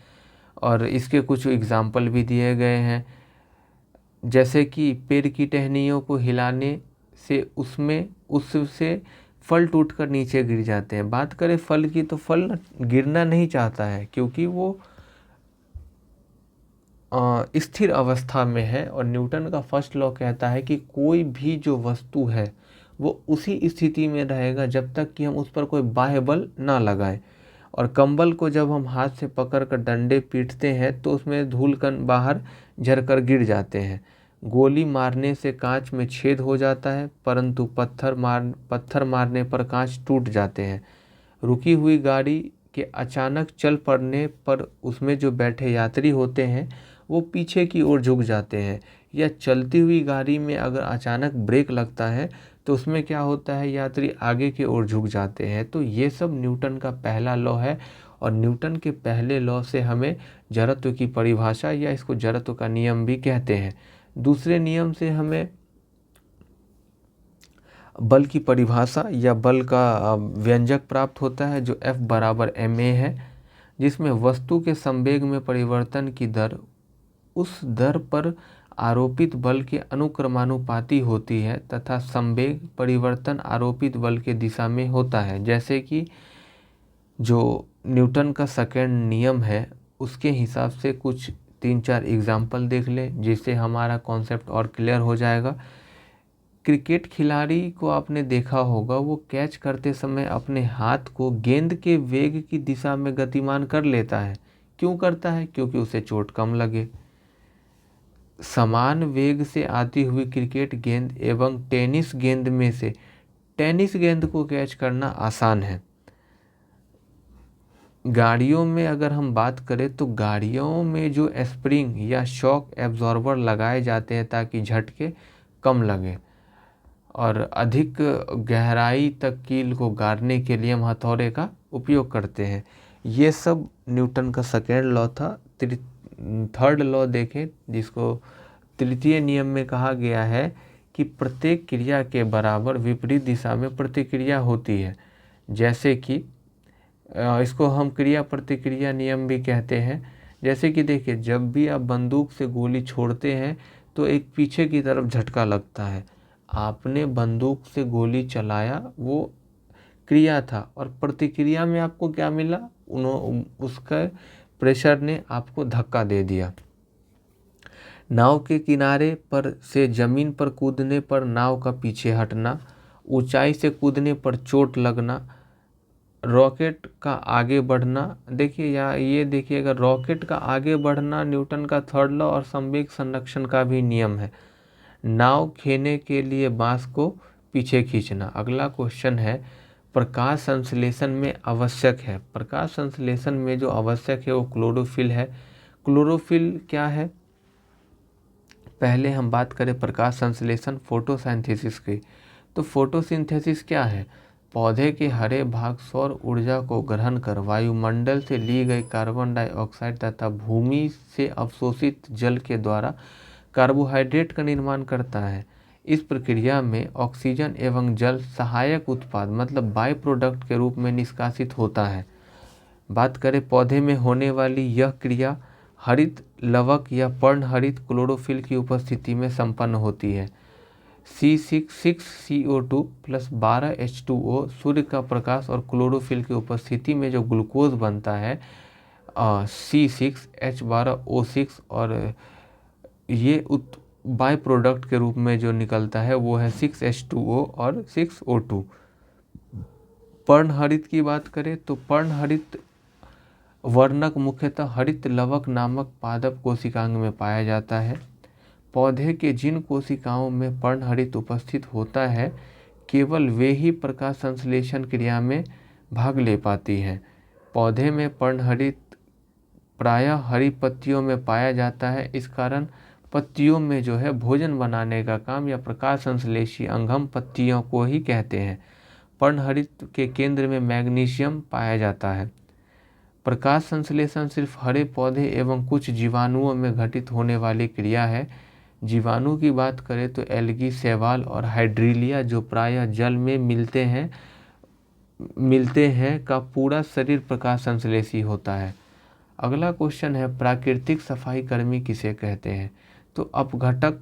और इसके कुछ एग्जाम्पल भी दिए गए हैं, जैसे कि पेड़ की टहनियों को हिलाने से उससे फल टूटकर नीचे गिर जाते हैं। बात करें फल की तो फल गिरना नहीं चाहता है क्योंकि वो स्थिर अवस्था में है। और न्यूटन का फर्स्ट लॉ कहता है कि कोई भी जो वस्तु है वो उसी स्थिति में रहेगा जब तक कि हम उस पर कोई बाह्य बल ना लगाएं। और कंबल को जब हम हाथ से पकड़कर डंडे पीटते हैं तो उसमें धूल कण बाहर झरकर गिर जाते हैं। गोली मारने से कांच में छेद हो जाता है, परंतु पत्थर मारने पर कांच टूट जाते हैं। रुकी हुई गाड़ी के अचानक चल पड़ने पर उसमें जो बैठे यात्री होते हैं वो पीछे की ओर झुक जाते हैं। या चलती हुई गाड़ी में अगर अचानक ब्रेक लगता है तो उसमें क्या होता है, यात्री आगे की ओर झुक जाते हैं। तो ये सब न्यूटन का पहला लॉ है और न्यूटन के पहले लॉ से हमें जड़त्व की परिभाषा या इसको जड़त्व का नियम भी कहते हैं। दूसरे नियम से हमें बल की परिभाषा या बल का व्यंजक प्राप्त होता है जो F बराबर ma है, जिसमें वस्तु के संवेग में परिवर्तन की दर उस दर पर आरोपित बल के अनुक्रमानुपाती होती है तथा संवेग परिवर्तन आरोपित बल के दिशा में होता है। जैसे कि जो न्यूटन का सेकंड नियम है उसके हिसाब से कुछ 3-4 एग्जाम्पल देख लें जिससे हमारा कॉन्सेप्ट और क्लियर हो जाएगा। क्रिकेट खिलाड़ी को आपने देखा होगा, वो कैच करते समय अपने हाथ को गेंद के वेग की दिशा में गतिमान कर लेता है। क्यों करता है? क्योंकि उसे चोट कम लगे। समान वेग से आती हुई क्रिकेट गेंद एवं टेनिस गेंद में से टेनिस गेंद को कैच करना आसान है। गाड़ियों में अगर हम बात करें तो गाड़ियों में जो स्प्रिंग या शॉक एब्जॉर्बर लगाए जाते हैं ताकि झटके कम लगे, और अधिक गहराई तक कील को गाड़ने के लिए हम हथौड़े का उपयोग करते हैं। ये सब न्यूटन का सेकेंड लॉ था। थर्ड लॉ देखें, जिसको तृतीय नियम में कहा गया है कि प्रत्येक क्रिया के बराबर विपरीत दिशा में प्रतिक्रिया होती है। जैसे कि इसको हम क्रिया प्रतिक्रिया नियम भी कहते हैं। जैसे कि देखिए, जब भी आप बंदूक से गोली छोड़ते हैं तो एक पीछे की तरफ झटका लगता है। आपने बंदूक से गोली चलाया, वो क्रिया था, और प्रतिक्रिया में आपको क्या मिला, उसका प्रेशर ने आपको धक्का दे दिया। नाव के किनारे पर से जमीन पर कूदने पर नाव का पीछे हटना, ऊंचाई से कूदने पर चोट लगना, रॉकेट का आगे बढ़ना। देखिए ये देखिए, अगर रॉकेट का आगे बढ़ना न्यूटन का थर्ड लॉ और संवेग संरक्षण का भी नियम है। नाव खेने के लिए बांस को पीछे खींचना। अगला क्वेश्चन है, प्रकाश संश्लेषण में आवश्यक है। प्रकाश संश्लेषण में जो आवश्यक है वो क्लोरोफिल है। क्लोरोफिल क्या है, पहले हम बात करें प्रकाश संश्लेषण फोटोसिंथेसिस की। तो फोटोसिंथेसिस क्या है, पौधे के हरे भाग सौर ऊर्जा को ग्रहण कर वायुमंडल से ली गई कार्बन डाइऑक्साइड तथा भूमि से अवशोषित जल के द्वारा कार्बोहाइड्रेट का निर्माण करता है। इस प्रक्रिया में ऑक्सीजन एवं जल सहायक उत्पाद मतलब बाई प्रोडक्ट के रूप में निष्कासित होता है। बात करें पौधे में होने वाली यह क्रिया हरित लवक या पर्णहरित क्लोरोफिल की उपस्थिति में संपन्न होती है। C6CO2 प्लस 12H2O सूर्य का प्रकाश और क्लोरोफिल की उपस्थिति में जो ग्लूकोज बनता है C6H12O6, और ये बाय प्रोडक्ट के रूप में जो निकलता है वो है 6H2O और 6O2। पर्णहरित की बात करें तो पर्णहरित वर्णक मुख्यतः हरित लवक नामक पादप कोशिकांग में पाया जाता है। पौधे के जिन कोशिकाओं में पर्णहरित उपस्थित होता है केवल वे ही प्रकाश संश्लेषण क्रिया में भाग ले पाती हैं। पौधे में पर्णहरित प्रायः हरी पत्तियों में पाया जाता है। इस कारण पत्तियों में जो है भोजन बनाने का काम या प्रकाश संश्लेषी अंग हम पत्तियों को ही कहते हैं। पर्णहरित के केंद्र में मैग्नीशियम पाया जाता है। प्रकाश संश्लेषण सिर्फ हरे पौधे एवं कुछ जीवाणुओं में घटित होने वाली क्रिया है। जीवाणु की बात करें तो एल्गी, शैवाल और हाइड्रीलिया जो प्रायः जल में मिलते हैं का पूरा शरीर प्रकाश संश्लेषी होता है। अगला क्वेश्चन है, प्राकृतिक सफाई कर्मी किसे कहते हैं। तो अपघटक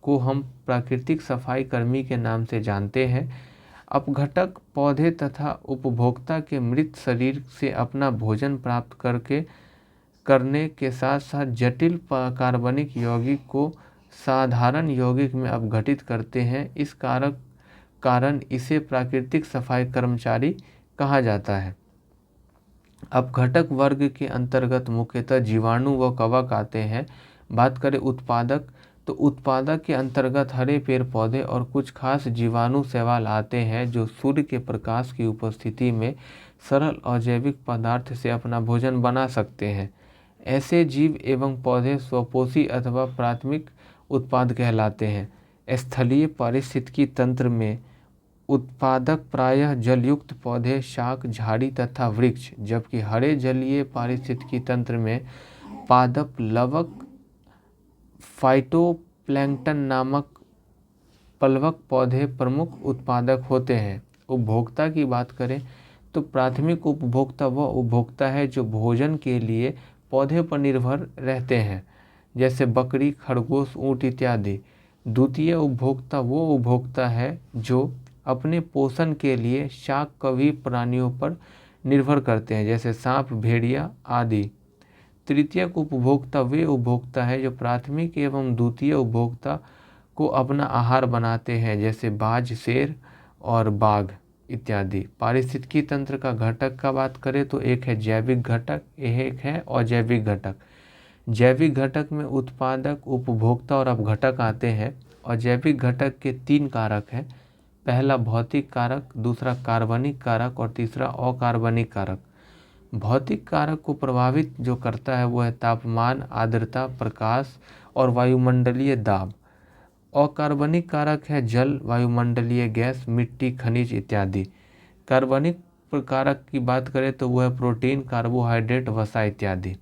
को हम प्राकृतिक सफाई कर्मी के नाम से जानते हैं। अपघटक पौधे तथा उपभोक्ता के मृत शरीर से अपना भोजन प्राप्त करने के साथ साथ जटिल कार्बनिक यौगिक को साधारण यौगिक में अपघटित करते हैं। इस कारण इसे प्राकृतिक सफाई कर्मचारी कहा जाता है। अपघटक वर्ग के अंतर्गत मुख्यतः जीवाणु व कवक आते हैं। बात करें उत्पादक, तो उत्पादक के अंतर्गत हरे पेड़ पौधे और कुछ खास जीवाणु शैवाल आते हैं जो सूर्य के प्रकाश की उपस्थिति में सरल अजैविक पदार्थ से अपना भोजन बना सकते हैं। ऐसे जीव एवं पौधे स्वपोषी अथवा प्राथमिक उत्पाद कहलाते हैं। स्थलीय पारिस्थितिकी तंत्र में उत्पादक प्रायः जलयुक्त पौधे, शाक, झाड़ी तथा वृक्ष, जबकि हरे जलीय पारिस्थितिकी तंत्र में पादप, लवक, फाइटोप्लैंक्टन नामक पलवक पौधे प्रमुख उत्पादक होते हैं। उपभोक्ता की बात करें तो प्राथमिक उपभोक्ता वह उपभोक्ता है जो भोजन के लिए पौधे पर निर्भर रहते हैं, जैसे बकरी, खरगोश, ऊँट इत्यादि। द्वितीय उपभोक्ता वो उपभोक्ता है जो अपने पोषण के लिए शाककवी प्राणियों पर निर्भर करते हैं, जैसे सांप, भेड़िया आदि। तृतीयक उपभोक्ता वे उपभोक्ता है जो प्राथमिक एवं द्वितीय उपभोक्ता को अपना आहार बनाते हैं, जैसे बाज, शेर और बाघ इत्यादि। पारिस्थितिकी तंत्र का घटक का बात करें तो एक है जैविक घटक, एक है अजैविक घटक। जैविक घटक में उत्पादक, उपभोक्ता और अपघटक आते हैं। अजैविक घटक के 3 कारक हैं। पहला भौतिक कारक, दूसरा कार्बनिक कारक और तीसरा अकार्बनिक कारक। भौतिक कारक को प्रभावित जो करता है वो है तापमान, आर्द्रता, प्रकाश और वायुमंडलीय दाब। अकार्बनिक कारक है जल, वायुमंडलीय गैस, मिट्टी, खनिज इत्यादि। कार्बनिक कारक की बात करें तो वो है प्रोटीन, कार्बोहाइड्रेट, वसा इत्यादि।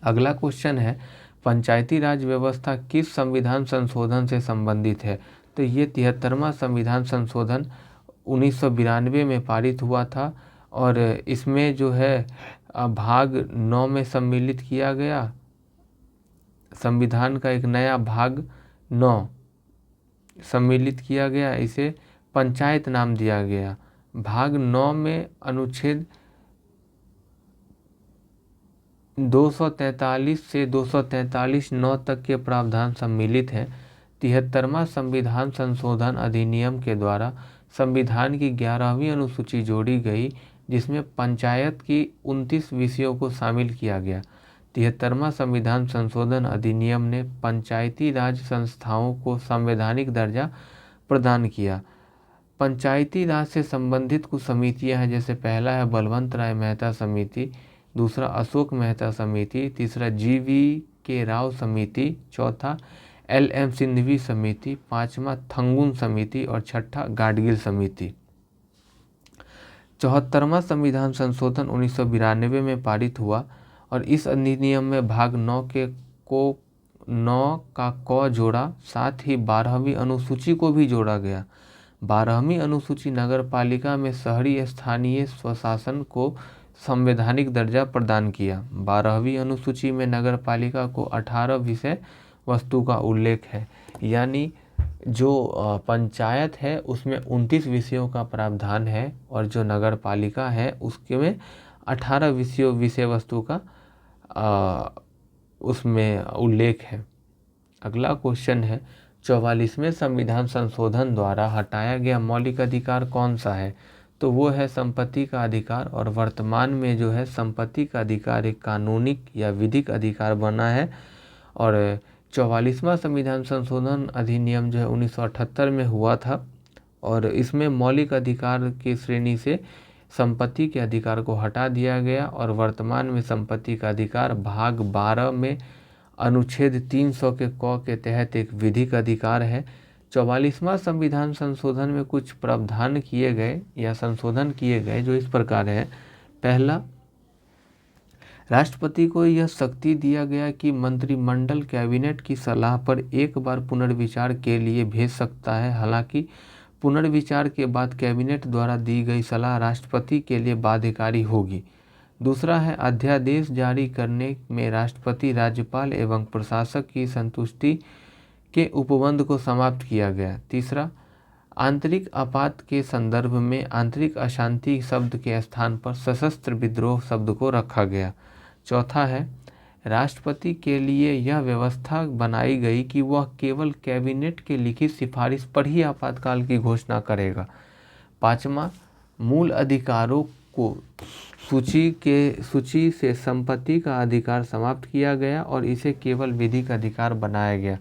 अगला क्वेश्चन है पंचायती राज व्यवस्था किस संविधान संशोधन से संबंधित है? तो ये 73वां संविधान संशोधन 1992 में पारित हुआ था और इसमें जो है भाग 9 में सम्मिलित किया गया। संविधान का एक नया भाग 9 सम्मिलित किया गया, इसे पंचायत नाम दिया गया। भाग 9 में अनुच्छेद 243 से 243(9) तक के प्रावधान सम्मिलित हैं। 73वां संविधान संशोधन अधिनियम के द्वारा संविधान की 11वीं अनुसूची जोड़ी गई, जिसमें पंचायत की 29 विषयों को शामिल किया गया। 73वां संविधान संशोधन अधिनियम ने पंचायती राज संस्थाओं को संवैधानिक दर्जा प्रदान किया। पंचायती राज से संबंधित कुछ समितियां हैं, जैसे पहला है बलवंत राय मेहता समिति, दूसरा अशोक मेहता समिति, तीसरा GV के राव समिति, चौथा LM सिंघवी समिति, पांचवा थंगुन समिति और छठा गाडगिल समिति। 74वां संविधान संशोधन 1992 में पारित हुआ और इस अधिनियम में भाग 9 का क जोड़ा, साथ ही 12वीं अनुसूची को भी जोड़ा गया। 12वीं अनुसूची नगर पालिका में शहरी स्थानीय स्वशासन को संवैधानिक दर्जा प्रदान किया। 12वीं अनुसूची में नगर पालिका को 18 विषय वस्तु का उल्लेख है, यानी जो पंचायत है उसमें 29 विषयों का प्रावधान है और जो नगर पालिका है उसके में 18 विषय वस्तु का उसमें उल्लेख है। अगला क्वेश्चन है 44वें संविधान संशोधन द्वारा हटाया गया मौलिक अधिकार कौन सा है? तो वो है संपत्ति का अधिकार, और वर्तमान में जो है संपत्ति का अधिकार एक कानूनिक या विधिक अधिकार बना है। और 44वां संविधान संशोधन अधिनियम जो है 1978 में हुआ था और इसमें मौलिक अधिकार की श्रेणी से संपत्ति के अधिकार को हटा दिया गया और वर्तमान में संपत्ति का अधिकार भाग 12 में अनुच्छेद 300 के क के तहत एक विधिक अधिकार है। 44वां संविधान संशोधन में कुछ प्रावधान किए गए या संशोधन किए गए जो इस प्रकार है। पहला, राष्ट्रपति को यह शक्ति दिया गया कि मंत्रिमंडल कैबिनेट की सलाह पर एक बार पुनर्विचार के लिए भेज सकता है। हालांकि पुनर्विचार के बाद कैबिनेट द्वारा दी गई सलाह राष्ट्रपति के लिए बाध्यकारी होगी। दूसरा है, अध्यादेश जारी करने में राष्ट्रपति, राज्यपाल एवं प्रशासक की संतुष्टि के उपबंध को समाप्त किया गया। तीसरा, आंतरिक आपात के संदर्भ में आंतरिक अशांति शब्द के स्थान पर सशस्त्र विद्रोह शब्द को रखा गया। चौथा है, राष्ट्रपति के लिए यह व्यवस्था बनाई गई कि वह केवल कैबिनेट के लिखित सिफारिश पर ही आपातकाल की घोषणा करेगा। पाँचवा, मूल अधिकारों को सूची से संपत्ति का अधिकार समाप्त किया गया और इसे केवल विधिक अधिकार बनाया गया।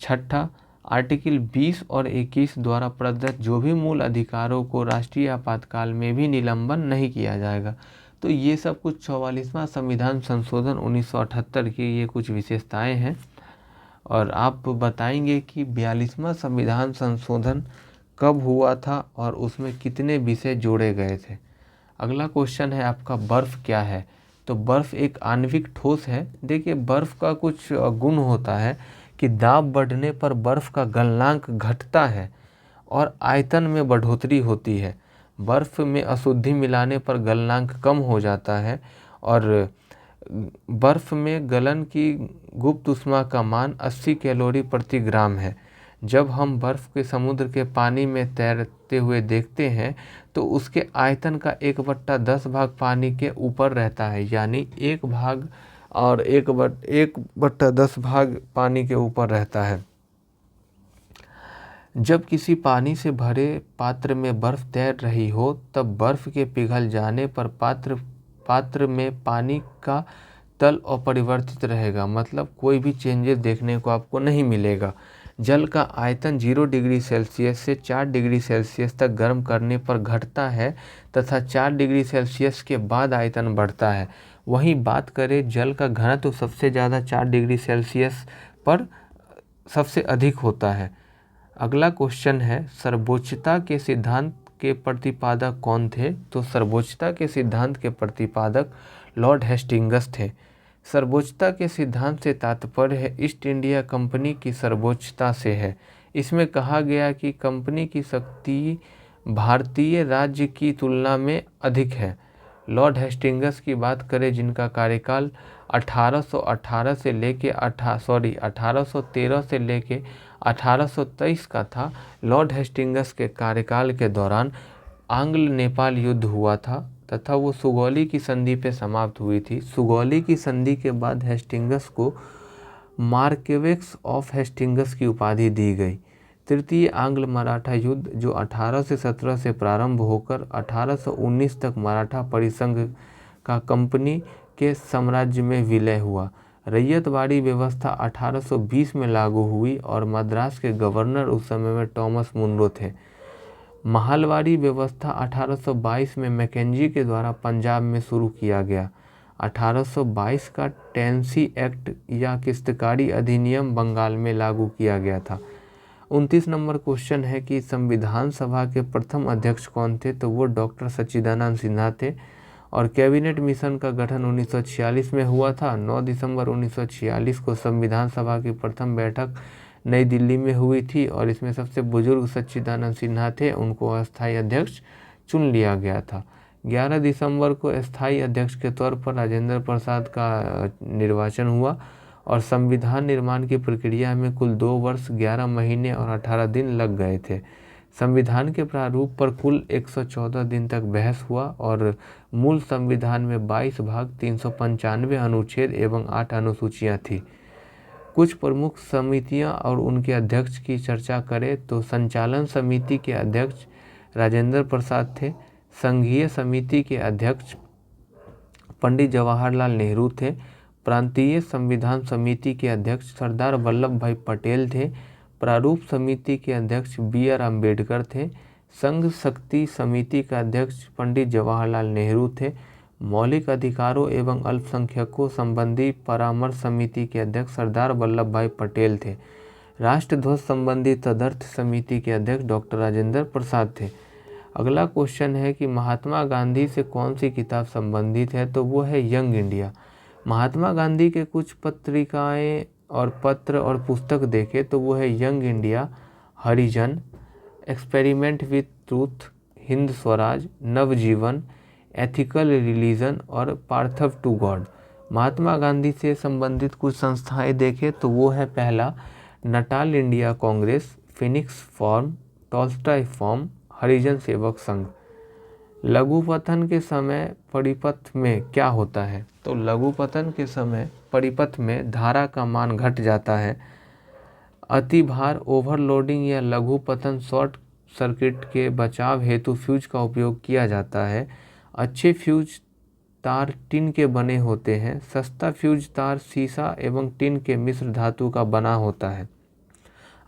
छठा, आर्टिकल 20 और 21 द्वारा प्रदत्त जो भी मूल अधिकारों को राष्ट्रीय आपातकाल में भी निलंबन नहीं किया जाएगा। तो ये सब कुछ 44वां संविधान संशोधन 1978 की ये कुछ विशेषताएं हैं। और आप बताएंगे कि 42वां संविधान संशोधन कब हुआ था और उसमें कितने विषय जोड़े गए थे। अगला क्वेश्चन है आपका, बर्फ़ क्या है? तो बर्फ़ एक आणविक ठोस है। देखिए, बर्फ़ का कुछ गुण होता है कि दाब बढ़ने पर बर्फ़ का गलनांक घटता है और आयतन में बढ़ोतरी होती है। बर्फ़ में अशुद्धि मिलाने पर गलनांक कम हो जाता है और बर्फ़ में गलन की गुप्त ऊष्मा का मान 80 कैलोरी प्रति ग्राम है। जब हम बर्फ़ के समुद्र के पानी में तैरते हुए देखते हैं तो उसके आयतन का 1/10 भाग पानी के ऊपर रहता है, यानी 1 भाग और 1/10 भाग पानी के ऊपर रहता है। जब किसी पानी से भरे पात्र में बर्फ़ तैर रही हो तब बर्फ़ के पिघल जाने पर पात्र में पानी का तल अपरिवर्तित रहेगा, मतलब कोई भी चेंजेस देखने को आपको नहीं मिलेगा। जल का आयतन 0 डिग्री सेल्सियस से 4 डिग्री सेल्सियस तक गर्म करने पर घटता है तथा 4 डिग्री सेल्सियस के बाद आयतन बढ़ता है। वहीं बात करें जल का घनत्व तो सबसे ज़्यादा 4 डिग्री सेल्सियस पर सबसे अधिक होता है। अगला क्वेश्चन है, सर्वोच्चता के सिद्धांत के प्रतिपादक कौन थे? तो सर्वोच्चता के सिद्धांत के प्रतिपादक लॉर्ड हेस्टिंग्स थे। सर्वोच्चता के सिद्धांत से तात्पर्य है ईस्ट इंडिया कंपनी की सर्वोच्चता से है। इसमें कहा गया कि कंपनी की शक्ति भारतीय राज्य की तुलना में अधिक है। लॉर्ड हेस्टिंग्स की बात करें जिनका कार्यकाल 1813 से लेके 1813 से लेके 1823 का था। लॉर्ड हेस्टिंग्स के कार्यकाल के दौरान आंग्ल नेपाल युद्ध हुआ था तथा वो सुगौली की संधि पे समाप्त हुई थी। सुगौली की संधि के बाद हेस्टिंग्स को मार्क्वेस ऑफ हेस्टिंग्स की उपाधि दी गई। तृतीय आंग्ल मराठा युद्ध जो 1817 से प्रारंभ होकर 1819 तक मराठा परिसंघ का कंपनी के साम्राज्य में विलय हुआ। रैयतवाड़ी व्यवस्था 1820 में लागू हुई और मद्रास के गवर्नर उस समय में थॉमस मुनरो थे। महालवाड़ी व्यवस्था 1822 में मैकेंजी के द्वारा पंजाब में शुरू किया गया। 1822 का टेंसी एक्ट या किस्तकारी अधिनियम बंगाल में लागू किया गया था। 29 नंबर क्वेश्चन है कि संविधान सभा के प्रथम अध्यक्ष कौन थे? तो वो डॉक्टर सच्चिदानंद सिन्हा थे। और कैबिनेट मिशन का गठन 1946 में हुआ था। 9 दिसंबर 1946 को संविधान सभा की प्रथम बैठक नई दिल्ली में हुई थी और इसमें सबसे बुजुर्ग सच्चिदानंद सिन्हा थे, उनको अस्थायी अध्यक्ष चुन लिया गया था। 11 दिसंबर को अस्थायी अध्यक्ष के तौर पर राजेंद्र प्रसाद का निर्वाचन हुआ और संविधान निर्माण की प्रक्रिया में कुल 2 वर्ष 11 महीने और 18 दिन लग गए थे। संविधान के प्रारूप पर कुल 114 दिन तक बहस हुआ और मूल संविधान में 22 भाग 395 अनुच्छेद एवं 8 अनुसूचियाँ थी। कुछ प्रमुख समितियां और उनके अध्यक्ष की चर्चा करें तो संचालन समिति के अध्यक्ष राजेंद्र प्रसाद थे। संघीय समिति के अध्यक्ष पंडित जवाहरलाल नेहरू थे। प्रांतीय संविधान समिति के अध्यक्ष सरदार वल्लभ भाई पटेल थे। प्रारूप समिति के अध्यक्ष BR अम्बेडकर थे। संघ शक्ति समिति का अध्यक्ष पंडित जवाहरलाल नेहरू थे। मौलिक अधिकारों एवं अल्पसंख्यकों संबंधी परामर्श समिति के अध्यक्ष सरदार वल्लभ भाई पटेल थे। राष्ट्रध्वज संबंधी तदर्थ समिति के अध्यक्ष डॉक्टर राजेंद्र प्रसाद थे। अगला क्वेश्चन है कि महात्मा गांधी से कौन सी किताब संबंधित है? तो वो है यंग इंडिया। महात्मा गांधी के कुछ पत्रिकाएं और पत्र और पुस्तक देखें तो वो है Young India, Harijan, Experiment with Truth, Hind Swaraj, Navajivan, Ethical Religion और path to God. Mahatma Gandhi से संबंधित कुछ संस्थाएं देखें तो वो है पहला Natal India Congress, Phoenix farm, Tolstoy farm, Harijan Sevak Sangh. लघुपतन के समय परिपथ में क्या होता है? तो लघुपतन के समय परिपथ में धारा का मान घट जाता है। अतिभार, ओवरलोडिंग या लघुपतन शॉर्ट सर्किट के बचाव हेतु फ्यूज का उपयोग किया जाता है। अच्छे फ्यूज तार टिन के बने होते हैं। सस्ता फ्यूज तार सीसा एवं टिन के मिश्र धातु का बना होता है।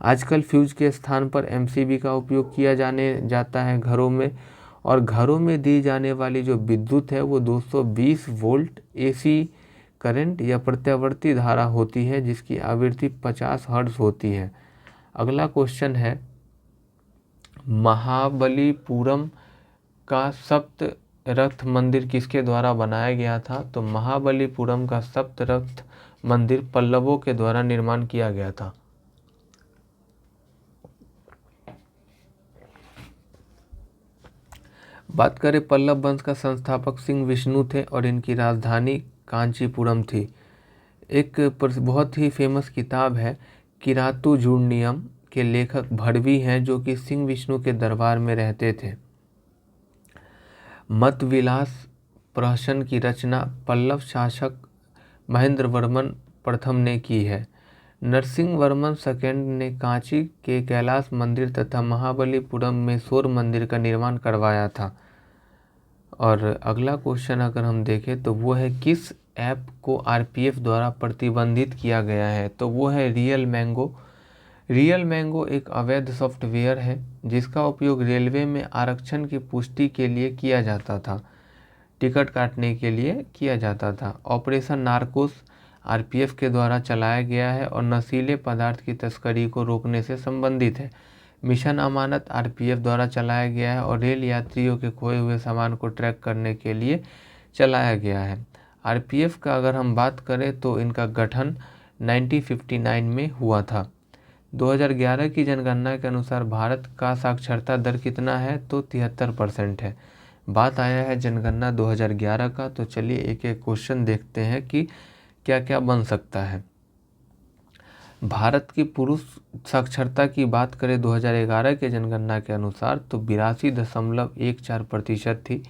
आजकल फ्यूज के स्थान पर MCB का उपयोग किया जाता है घरों में। और घरों में दी जाने वाली जो विद्युत है वो 220 वोल्ट AC करंट या प्रत्यावर्ती धारा होती है जिसकी आवृत्ति 50 हर्ट्ज होती है। अगला क्वेश्चन है, महाबलीपुरम का सप्त रथ मंदिर किसके द्वारा बनाया गया था? तो महाबलीपुरम का सप्त रथ मंदिर पल्लवों के द्वारा निर्माण किया गया था। बात करें पल्लव वंश का संस्थापक सिंह विष्णु थे और इनकी राजधानी कांचीपुरम थी। एक बहुत ही फेमस किताब है किरातुजुर्नियम के लेखक भड़वी हैं जो कि सिंह विष्णु के दरबार में रहते थे। मतविलास प्रहसन की रचना पल्लव शासक महेंद्र वर्मन प्रथम ने की है। नरसिंह वर्मन सेकंड ने कांची के कैलाश मंदिर तथा महाबलीपुरम में सूर्य मंदिर का निर्माण करवाया था। और अगला क्वेश्चन अगर हम देखें तो वो है किस ऐप को RPF द्वारा प्रतिबंधित किया गया है? तो वो है रियल मैंगो। रियल मैंगो एक अवैध सॉफ्टवेयर है जिसका उपयोग रेलवे में आरक्षण की पुष्टि के लिए किया जाता था, टिकट काटने के लिए किया जाता था। ऑपरेशन नार्कोस आरपीएफ के द्वारा चलाया गया है और नशीले पदार्थ की तस्करी को रोकने से संबंधित है। मिशन अमानत आरपीएफ द्वारा चलाया गया है और रेल यात्रियों के खोए हुए सामान को ट्रैक करने के लिए चलाया गया है। आरपीएफ का अगर हम बात करें तो इनका गठन 1959 में हुआ था। 2011 की जनगणना के अनुसार भारत का साक्षरता दर कितना है, तो 73% है। बात आया है जनगणना 2011 का, तो चलिए एक एक क्वेश्चन देखते हैं कि क्या क्या बन सकता है। भारत की पुरुष साक्षरता की बात करें 2011 के जनगणना के अनुसार तो 82.14% थी।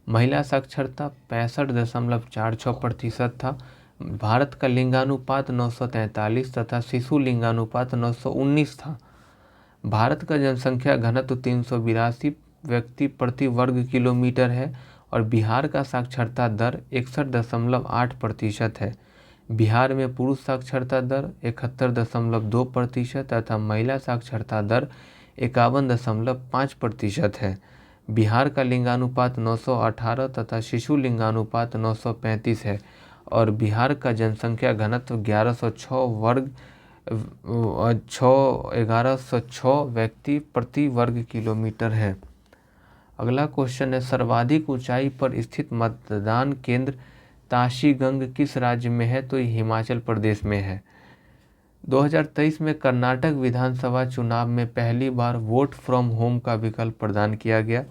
महिला साक्षरता 65.46% था। भारत का लिंगानुपात 943 तथा शिशु लिंगानुपात 919 था। भारत का जनसंख्या घनत्व 382 व्यक्ति प्रति वर्ग किलोमीटर है और बिहार का साक्षरता दर 61.8% है। बिहार में पुरुष साक्षरता दर 71.2% तथा महिला साक्षरता दर 51.5% है। बिहार का लिंगानुपात 918 तथा शिशु लिंगानुपात 935 है और बिहार का जनसंख्या घनत्व 1106 व्यक्ति प्रति वर्ग किलोमीटर है। अगला क्वेश्चन है, सर्वाधिक ऊंचाई पर स्थित मतदान केंद्र ताशीगंग किस राज्य में है, तो ये हिमाचल प्रदेश में है। 2023 में कर्नाटक विधानसभा चुनाव में पहली बार वोट फ्रॉम होम का विकल्प प्रदान किया गया।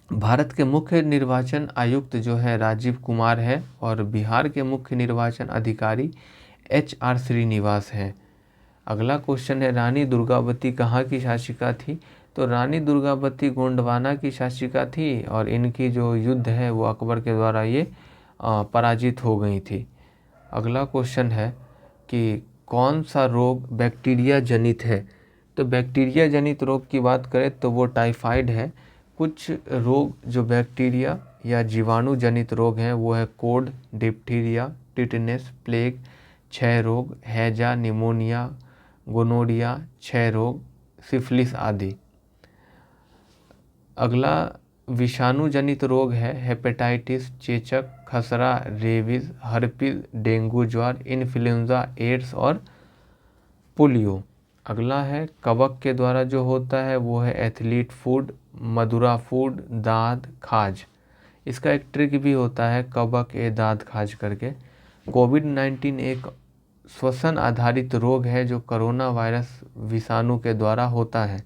भारत के मुख्य निर्वाचन आयुक्त जो है राजीव कुमार है और बिहार के मुख्य निर्वाचन अधिकारी HR श्रीनिवास हैं। अगला क्वेश्चन है, रानी दुर्गावती कहाँ की शासिका थी, तो रानी दुर्गावती गोंडवाना की शासिका थी और इनकी जो युद्ध है वो अकबर के द्वारा ये पराजित हो गई थी। अगला क्वेश्चन है कि कौन सा रोग बैक्टीरिया जनित है, तो बैक्टीरिया जनित रोग की बात करें तो वो टाइफाइड है। कुछ रोग जो बैक्टीरिया या जीवाणु जनित रोग हैं वो है कोड, डिप्थीरिया, टिटनेस, प्लेग, क्षय रोग, हैजा, निमोनिया, गोनोरिया, क्षय रोग, सिफिलिस आदि। अगला विषाणु जनित रोग है हेपेटाइटिस, चेचक, खसरा, रेबीज, हर्पीज, डेंगू ज्वर, इन्फ्लुएंजा, एड्स और पोलियो। अगला है कवक के द्वारा जो होता है वो है एथलीट फूड, मधुरा फूड, दाद, खाज। इसका एक ट्रिक भी होता है कवक ए दाद खाज करके। कोविड-19 एक श्वसन आधारित रोग है जो कोरोना वायरस विषाणु के द्वारा होता है।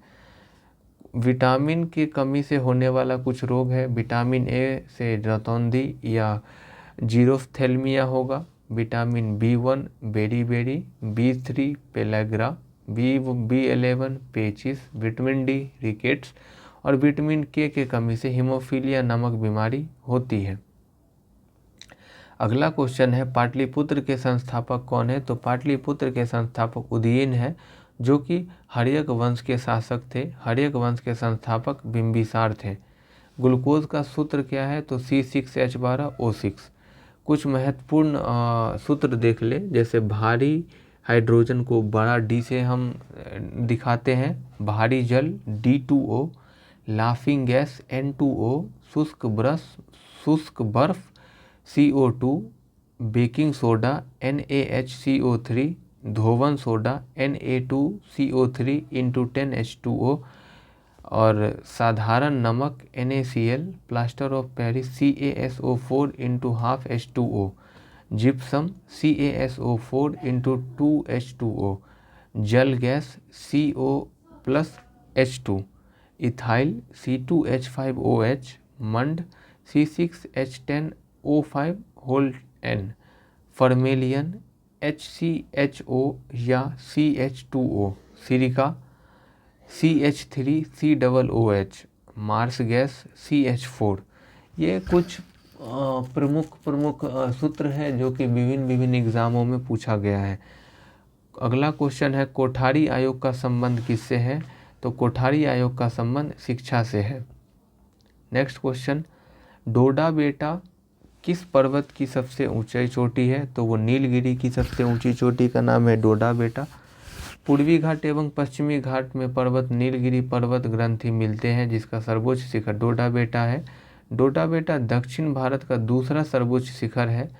विटामिन की कमी से होने वाला कुछ रोग है। विटामिन ए से रतौंधी या जीरोफ्थेल्मिया होगा। विटामिन B1 बेरी, B3 पेलाग्रा, B11 पेचिस, विटामिन डी रिकेट्स और विटामिन के कमी से हीमोफीलिया नामक बीमारी होती है। अगला क्वेश्चन है, पाटलिपुत्र के संस्थापक कौन है, तो पाटलिपुत्र के संस्थापक उदयन है जो कि हर्यक वंश के शासक थे। हर्यक वंश के संस्थापक बिंबिसार थे। ग्लूकोज का सूत्र क्या है, तो C6H12O6। कुछ महत्वपूर्ण सूत्र देख ले, जैसे भारी हाइड्रोजन को बड़ा D से हम दिखाते हैं, भारी जल D2O, लाफिंग गैस N2O, शुष्क बर्फ CO2, बेकिंग सोडा NaHCO3, धोवन सोडा Na2CO3 × 10H2O और साधारण नमक NaCl, plaster of Paris CaSO4 × 12H2O, gypsum CaSO4 × 2H2O, जल गैस CO+H2, इथाइल C2H5OH, मंड C6H10O5N, फर्मेलियन HCHO या CH2O, silica CH3COOH, marsh gas CH4। ये कुछ प्रमुख सूत्र हैं जो कि विभिन्न एग्जामों में पूछा गया है। अगला क्वेश्चन है, कोठारी आयोग का संबंध किससे है, तो कोठारी आयोग का संबंध शिक्षा से है। नेक्स्ट क्वेश्चन, डोडा बेटा किस पर्वत की सबसे ऊंचाई चोटी है? तो वो नीलगिरी की सबसे ऊंची चोटी का नाम है डोडा बेटा। पूर्वी घाट एवं पश्चिमी घाट में पर्वत नीलगिरी पर्वत ग्रंथि मिलते हैं, जिसका सर्वोच्च शिखर डोडा बेटा है। डोडा बेटा दक्षिण भारत का दूसरा सर्वोच्च शिखर है।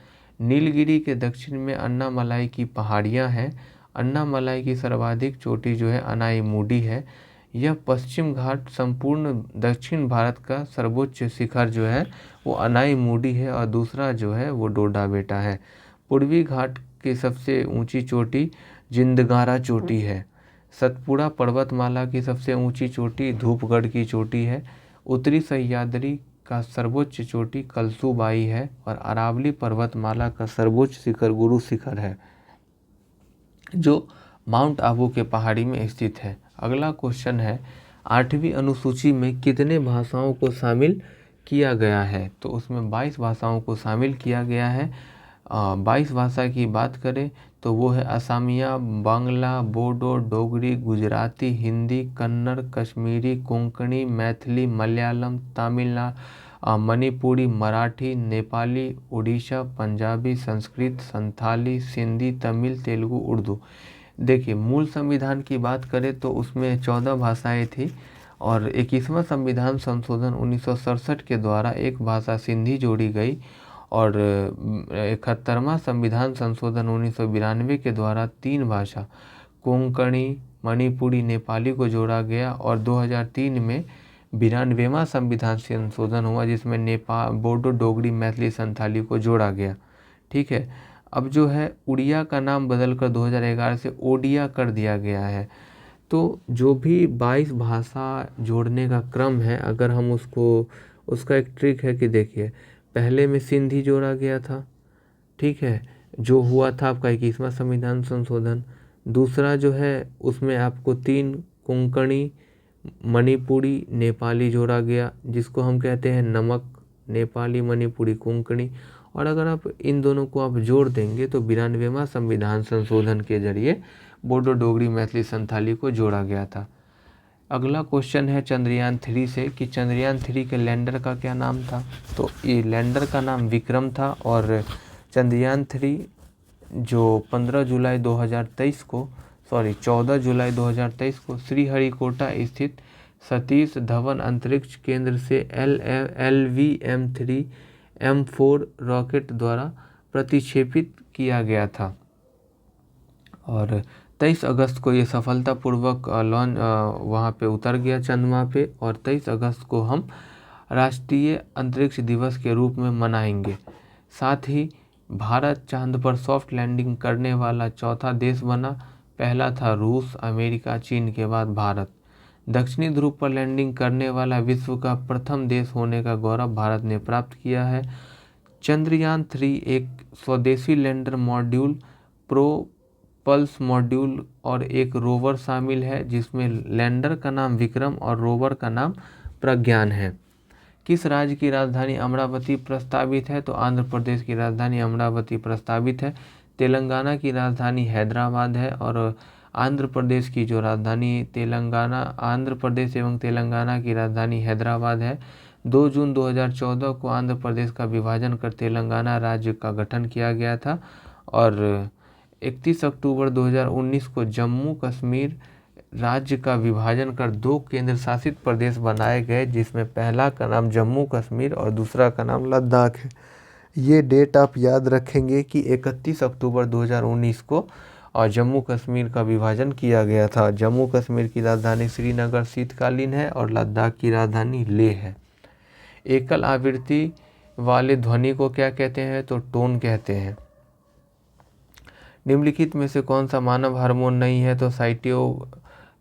नीलगिरी के दक्षिण में अन्नामलाई की पहाड़ियाँ हैं। अन्नामलाई की सर्वाधिक चोटी जो है अनाईमुडी है। यह पश्चिम घाट संपूर्ण दक्षिण भारत का सर्वोच्च शिखर जो है वो अनाईमुडी है और दूसरा जो है वो डोडा बेटा है। पूर्वी घाट की सबसे ऊंची चोटी जिंदगारा चोटी है। सतपुड़ा पर्वतमाला की सबसे ऊंची चोटी धूपगढ़ की चोटी है। उत्तरी सह्याद्री का सर्वोच्च चोटी कलसूबाई है और अरावली पर्वतमाला का सर्वोच्च शिखर गुरु शिखर है, जो माउंट आबू के पहाड़ी में स्थित है। अगला क्वेश्चन है, 8वीं अनुसूची में कितने भाषाओं को शामिल किया गया है? तो उसमें 22 भाषाओं को शामिल किया गया है। 22 भाषा की बात करें तो वो है असमिया, बांग्ला, बोडो, डोगरी, गुजराती, हिंदी, कन्नड़, कश्मीरी, कोंकणी, मैथिली, मलयालम, मणिपुरी, मराठी, नेपाली, उड़ीसा, पंजाबी, संस्कृत, संथाली, सिंधी, तमिल, तेलुगु, उर्दू। देखिए, मूल संविधान की बात करें तो उसमें 14 भाषाएं थी और 21वां संविधान संशोधन 1967 के द्वारा एक भाषा सिंधी जोड़ी गई और 71वां संविधान संशोधन 1992 के द्वारा 3 भाषा कोंकणी, मणिपुरी, नेपाली को जोड़ा गया और 2003 में 92वां संविधान संशोधन हुआ जिसमें बोडो, डोगरी, मैथिली, संथाली को जोड़ा गया। ठीक है, अब जो है उड़िया का नाम बदलकर 2011 से ओडिया कर दिया गया है। तो जो भी 22 भाषा जोड़ने का क्रम है, अगर हम उसका एक ट्रिक है कि देखिए, पहले में सिंधी जोड़ा गया था, ठीक है, जो हुआ था आपका 21वां संविधान संशोधन। दूसरा जो है उसमें आपको 3 कोंकणी, मणिपुरी, नेपाली जोड़ा गया, जिसको हम कहते हैं नमक, नेपाली, मणिपुरी, कोंकणी। और अगर आप इन दोनों को आप जोड़ देंगे तो 92वां संविधान संशोधन के जरिए बोडो, डोगरी, मैथिली, संथाली को जोड़ा गया था। अगला क्वेश्चन है चंद्रयान 3 से कि चंद्रयान 3 के लैंडर का क्या नाम था? तो ये लैंडर का नाम विक्रम था और चंद्रयान 3 जो 14 जुलाई 2023 को श्रीहरिकोटा स्थित सतीश धवन अंतरिक्ष केंद्र से LVM-3M4 रॉकेट द्वारा प्रतिक्षेपित किया गया था और 23 अगस्त को ये सफलतापूर्वक लॉन्च वहाँ पे उतर गया चंद्रमा पे और 23 अगस्त को हम राष्ट्रीय अंतरिक्ष दिवस के रूप में मनाएंगे। साथ ही भारत चांद पर सॉफ्ट लैंडिंग करने वाला चौथा देश बना। पहला था रूस, अमेरिका, चीन के बाद भारत। दक्षिणी ध्रुव पर लैंडिंग करने वाला विश्व का प्रथम देश होने का गौरव भारत ने प्राप्त किया है। चंद्रयान 3 एक स्वदेशी लैंडर मॉड्यूल, प्रोपल्स मॉड्यूल और एक रोवर शामिल है, जिसमें लैंडर का नाम विक्रम और रोवर का नाम प्रज्ञान है। किस राज्य की राजधानी अमरावती प्रस्तावित है? तो आंध्र प्रदेश की राजधानी अमरावती प्रस्तावित है। तेलंगाना की राजधानी हैदराबाद है और आंध्र प्रदेश की जो राजधानी आंध्र प्रदेश एवं तेलंगाना की राजधानी हैदराबाद है। 2 जून 2014 को आंध्र प्रदेश का विभाजन कर तेलंगाना राज्य का गठन किया गया था और 31 अक्टूबर 2019 को जम्मू कश्मीर राज्य का विभाजन कर 2 केंद्र शासित प्रदेश बनाए गए, जिसमें पहला का नाम जम्मू कश्मीर और दूसरा का नाम लद्दाख है। ये डेट आप याद रखेंगे कि 31 अक्टूबर 2019 को और जम्मू कश्मीर का विभाजन किया गया था। जम्मू कश्मीर की राजधानी श्रीनगर शीतकालीन है और लद्दाख की राजधानी लेह है। एकल आवृत्ति वाले ध्वनि को क्या कहते हैं? तो टोन कहते हैं। निम्नलिखित में से कौन सा मानव हार्मोन नहीं है? तो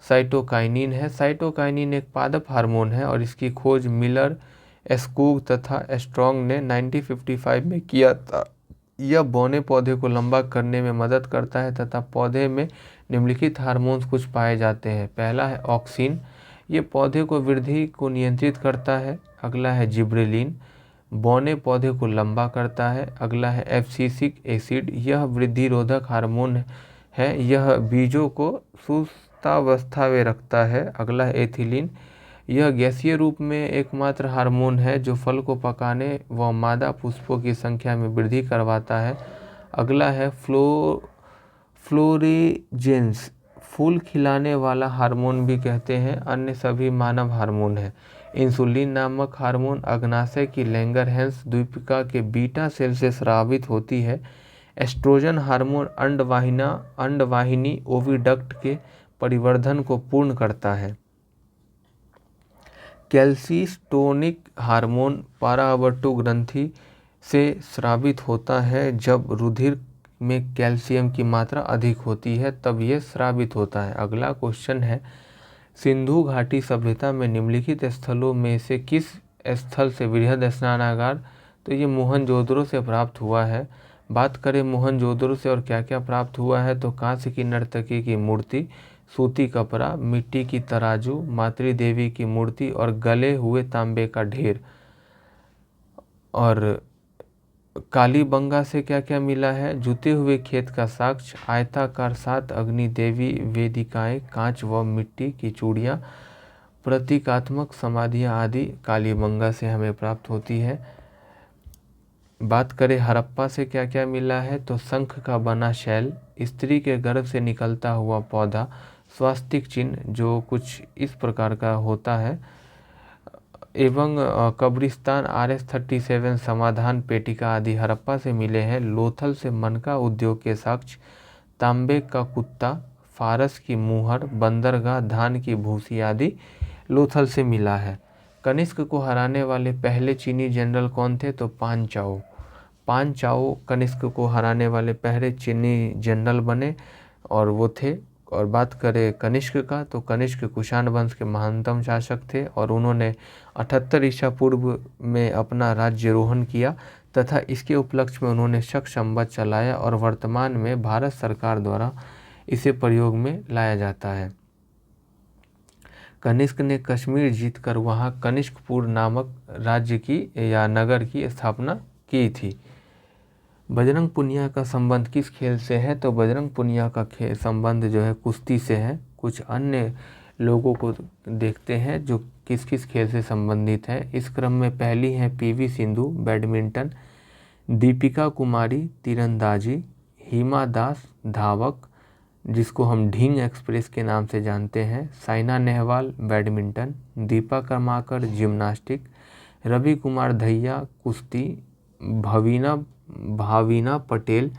साइटोकाइनिन है। साइटोकाइनिन एक पादप हार्मोन है और इसकी खोज मिलर, एस्कूग तथा स्ट्रॉन्ग ने 1955 में किया था। यह बौने पौधे को लंबा करने में मदद करता है तथा पौधे में निम्नलिखित हार्मोन्स कुछ पाए जाते हैं। पहला है ऑक्सिन, ये पौधे को वृद्धि को नियंत्रित करता है। अगला है जिब्रेलिन, बौने पौधे को लंबा करता है। अगला है एब्सिसिक एसिड, यह वृद्धि रोधक हार्मोन है, यह बीजों को सुस्तावस्था में रखता है। अगला है एथिलीन, यह गैसीय रूप में एकमात्र हार्मोन है जो फल को पकाने व मादा पुष्पों की संख्या में वृद्धि करवाता है। अगला है फ्लोरेजेंस, फूल खिलाने वाला हार्मोन भी कहते हैं। अन्य सभी मानव हार्मोन है। इंसुलिन नामक हार्मोन अग्नाशय की लैंगरहैंस द्वीपिका के बीटा सेल से स्रावित होती है। एस्ट्रोजन हार्मोन अंडवाहिनी ओविडक्ट के परिवर्धन को पूर्ण करता है। कैल्सिटोनिक हार्मोन पारावर्तो ग्रंथि से स्रावित होता है। जब रुधिर में कैल्शियम की मात्रा अधिक होती है तब यह स्रावित होता है। अगला क्वेश्चन है, सिंधु घाटी सभ्यता में निम्नलिखित स्थलों में से किस स्थल से वृहद स्नानागार, तो ये मोहनजोदड़ो से प्राप्त हुआ है। बात करें मोहनजोदड़ो से और क्या क्या प्राप्त हुआ है, तो कांस्य की नर्तकी की मूर्ति, सूती कपड़ा, मिट्टी की तराजू, मातृ देवी की मूर्ति और गले हुए तांबे का ढेर। और कालीबंगा से क्या क्या मिला है, जुते हुए खेत का साक्ष्य, आयताकार 7 अग्नि देवी वेदिकाएं, कांच व मिट्टी की चूड़ियाँ, प्रतीकात्मक समाधियाँ आदि कालीबंगा से हमें प्राप्त होती है। बात करें हड़प्पा से क्या क्या मिला है, तो शंख का बना शैल, स्त्री के गर्भ से निकलता हुआ पौधा, स्वास्तिक चिन्ह जो कुछ इस प्रकार का होता है, एवं कब्रिस्तान, RS-37 समाधान पेटिका आदि हड़प्पा से मिले हैं। लोथल से मनका उद्योग के साक्ष्य, तांबे का कुत्ता, फारस की मुहर, बंदरगाह, धान की भूसी आदि लोथल से मिला है। कनिष्क को हराने वाले पहले चीनी जनरल कौन थे, तो पान चाओ कनिष्क को हराने वाले पहले चीनी जनरल बने और वो थे। और बात करें कनिष्क का, तो कनिष्क कुषाण वंश के महानतम शासक थे और उन्होंने 78 ईसा पूर्व में अपना राज्यारोहण किया तथा इसके उपलक्ष्य में उन्होंने शक संवत चलाया और वर्तमान में भारत सरकार द्वारा इसे प्रयोग में लाया जाता है। कनिष्क ने कश्मीर जीतकर वहाँ कनिष्कपुर नामक राज्य की या नगर की स्थापना की थी। बजरंग पुनिया का संबंध किस खेल से है, तो बजरंग पुनिया का संबंध जो है कुश्ती से है। कुछ अन्य लोगों को देखते हैं जो किस किस खेल से संबंधित है। इस क्रम में पहली है PV सिंधु बैडमिंटन, दीपिका कुमारी तीरंदाजी, हिमा दास धावक जिसको हम ढींग एक्सप्रेस के नाम से जानते हैं, साइना नेहवाल बैडमिंटन, दीपा कर्माकर जिम्नास्टिक, रवि कुमार दहिया कुश्ती, Bhavina Patel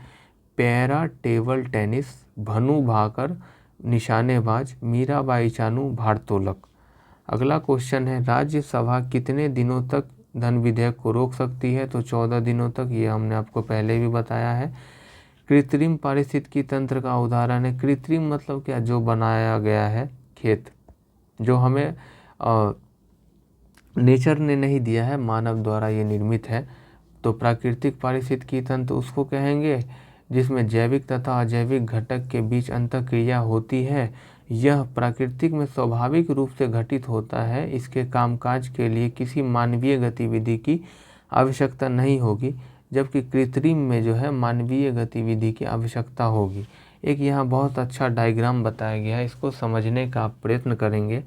para table tennis, Bhanu Bhaker निशानेबाज, मीराबाई चानू भारोत्तोलक। अगला क्वेश्चन है, राज्यसभा कितने दिनों तक धन विधेयक को रोक सकती है, तो 14 दिनों तक। ये हमने आपको पहले भी बताया है। कृत्रिम पारिस्थितिकी तंत्र का उदाहरण है, कृत्रिम मतलब क्या, जो बनाया गया है खेत, जो हमें नेचर ने नहीं दिया है, मानव द्वारा ये निर्मित है। तो प्राकृतिक पारिस्थितिकी तंत्र उसको कहेंगे जिसमें जैविक तथा अजैविक घटक के बीच अंतःक्रिया होती है। यह प्राकृतिक में स्वाभाविक रूप से घटित होता है। इसके कामकाज के लिए किसी मानवीय गतिविधि की आवश्यकता नहीं होगी, जबकि कृत्रिम में जो है मानवीय गतिविधि की आवश्यकता होगी। एक यहाँ बहुत अच्छा डायग्राम बताया गया है, इसको समझने का आप प्रयत्न करेंगे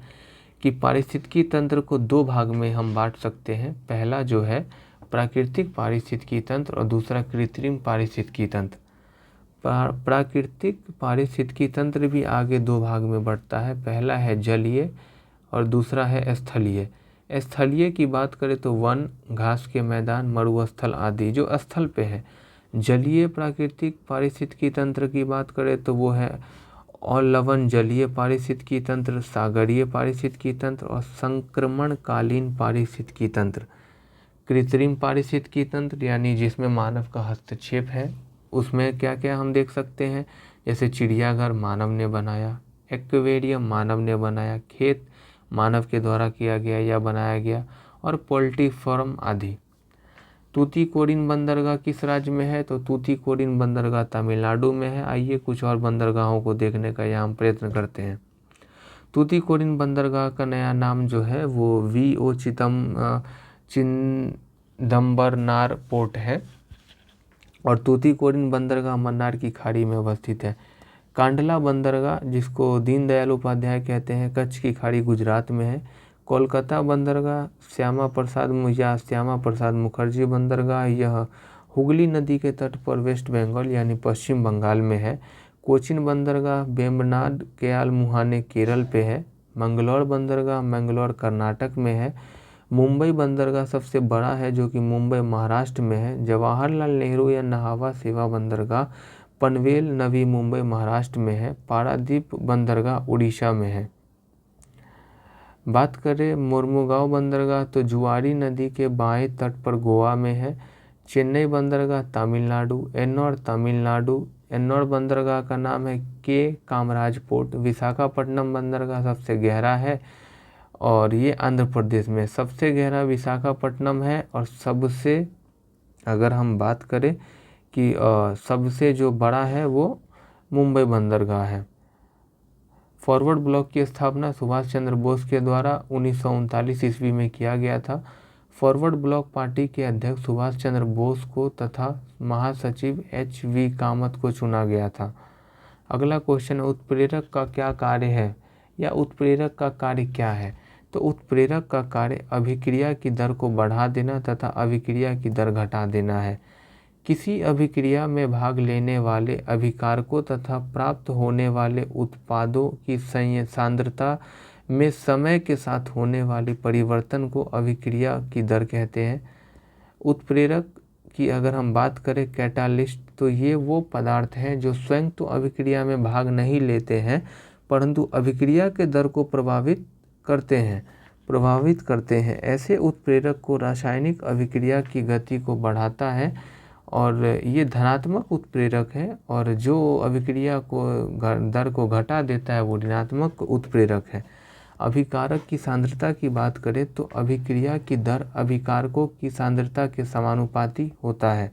कि पारिस्थितिकी तंत्र को 2 भाग में हम बांट सकते हैं। पहला जो है प्राकृतिक पारिस्थितिकी तंत्र और दूसरा कृत्रिम पारिस्थितिकी तंत्र। प्राकृतिक पारिस्थितिकी तंत्र भी आगे 2 भाग में बढ़ता है। पहला है जलीय और दूसरा है स्थलीय। स्थलीय की बात करें तो वन, घास के मैदान, मरुस्थल आदि जो स्थल पे है। जलीय प्राकृतिक पारिस्थितिकी तंत्र की बात करें तो वो है और लवण जलीय पारिस्थितिकी तंत्र, सागरीय पारिस्थितिकी तंत्र और संक्रमणकालीन पारिस्थितिकी तंत्र। कृत्रिम पारिस्थितिकी तंत्र यानी जिसमें मानव का हस्तक्षेप है, उसमें क्या क्या हम देख सकते हैं, जैसे चिड़ियाघर मानव ने बनाया, एक्वेरियम मानव ने बनाया, खेत मानव के द्वारा किया गया या बनाया गया और पोल्ट्री फार्म आदि। तूतीकोरिन बंदरगाह किस राज्य में है, तो तूतीकोरिन बंदरगाह तमिलनाडु में है। आइए कुछ और बंदरगाहों को देखने का यहाँ हम प्रयत्न करते हैं। तूतीकोरिन बंदरगाह का नया नाम जो है वो V.O. चिदम्बरनार पोर्ट है और तूतीकोरिन बंदरगाह मन्नार की खाड़ी में अवस्थित है। कांडला बंदरगाह जिसको दीनदयाल उपाध्याय कहते हैं, कच्छ की खाड़ी गुजरात में है। कोलकाता बंदरगाह श्यामा प्रसाद मुखर्जी बंदरगाह, यह हुगली नदी के तट पर वेस्ट बंगाल यानी पश्चिम बंगाल में है। कोचिन बंदरगाह वेम्बनाड केआल मुहाने केरल पे है। मंगलौर बंदरगाह मंगलौर कर्नाटक में है। मुंबई बंदरगाह सबसे बड़ा है जो कि मुंबई महाराष्ट्र में है। जवाहरलाल नेहरू या नहावा सेवा बंदरगाह पनवेल नवी मुंबई महाराष्ट्र में है। पारादीप बंदरगाह उड़ीसा में है। बात करें मोरमुगांव बंदरगाह तो जुआरी नदी के बाएं तट पर गोवा में है। चेन्नई बंदरगाह तमिलनाडु। एन्नौर बंदरगाह का नाम है के कामराज पोर्ट। विशाखापट्टनम बंदरगाह सबसे गहरा है और ये आंध्र प्रदेश में सबसे गहरा विशाखापट्टनम है। और सबसे अगर हम बात करें कि सबसे जो बड़ा है वो मुंबई बंदरगाह है। फॉरवर्ड ब्लॉक की स्थापना सुभाष चंद्र बोस के द्वारा 1939 ईस्वी में किया गया था। फॉरवर्ड ब्लॉक पार्टी के अध्यक्ष सुभाष चंद्र बोस को तथा महासचिव HV कामत को चुना गया था। अगला क्वेश्चन, उत्प्रेरक का क्या कार्य है या उत्प्रेरक का कार्य क्या है? तो उत्प्रेरक का कार्य अभिक्रिया की दर को बढ़ा देना तथा अभिक्रिया की दर घटा देना है। किसी अभिक्रिया में भाग लेने वाले अभिकारकों तथा प्राप्त होने वाले उत्पादों की सांद्रता में समय के साथ होने वाले परिवर्तन को अभिक्रिया की दर कहते हैं। उत्प्रेरक की अगर हम बात करें कैटालिस्ट, तो ये वो पदार्थ हैं जो स्वयं तो अभिक्रिया में भाग नहीं लेते हैं परंतु अभिक्रिया के दर को प्रभावित करते हैं। ऐसे उत्प्रेरक को रासायनिक अभिक्रिया की गति को बढ़ाता है और ये धनात्मक उत्प्रेरक है, और जो अभिक्रिया को दर को घटा देता है वो ऋणात्मक उत्प्रेरक है। अभिकारक की सांद्रता की बात करें तो अभिक्रिया की दर अभिकारकों की सांद्रता के समानुपाती होता है।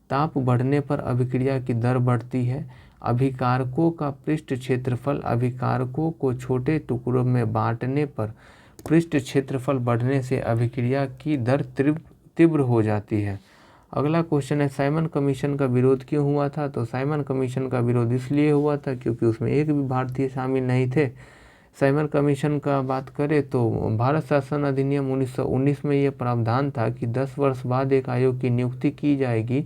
ताप बढ़ने पर अभिक्रिया की दर बढ़ती है। अभिकारकों का पृष्ठ क्षेत्रफल अभिकारकों को छोटे टुकड़ों में बांटने पर पृष्ठ क्षेत्रफल बढ़ने से अभिक्रिया की दर तीव्र हो जाती है। अगला क्वेश्चन है, साइमन कमीशन का विरोध क्यों हुआ था? तो साइमन कमीशन का विरोध इसलिए हुआ था क्योंकि उसमें एक भी भारतीय शामिल नहीं थे। साइमन कमीशन का बात करें तो भारत शासन अधिनियम 1919 में ये प्रावधान था कि 10 वर्ष बाद एक आयोग की नियुक्ति की जाएगी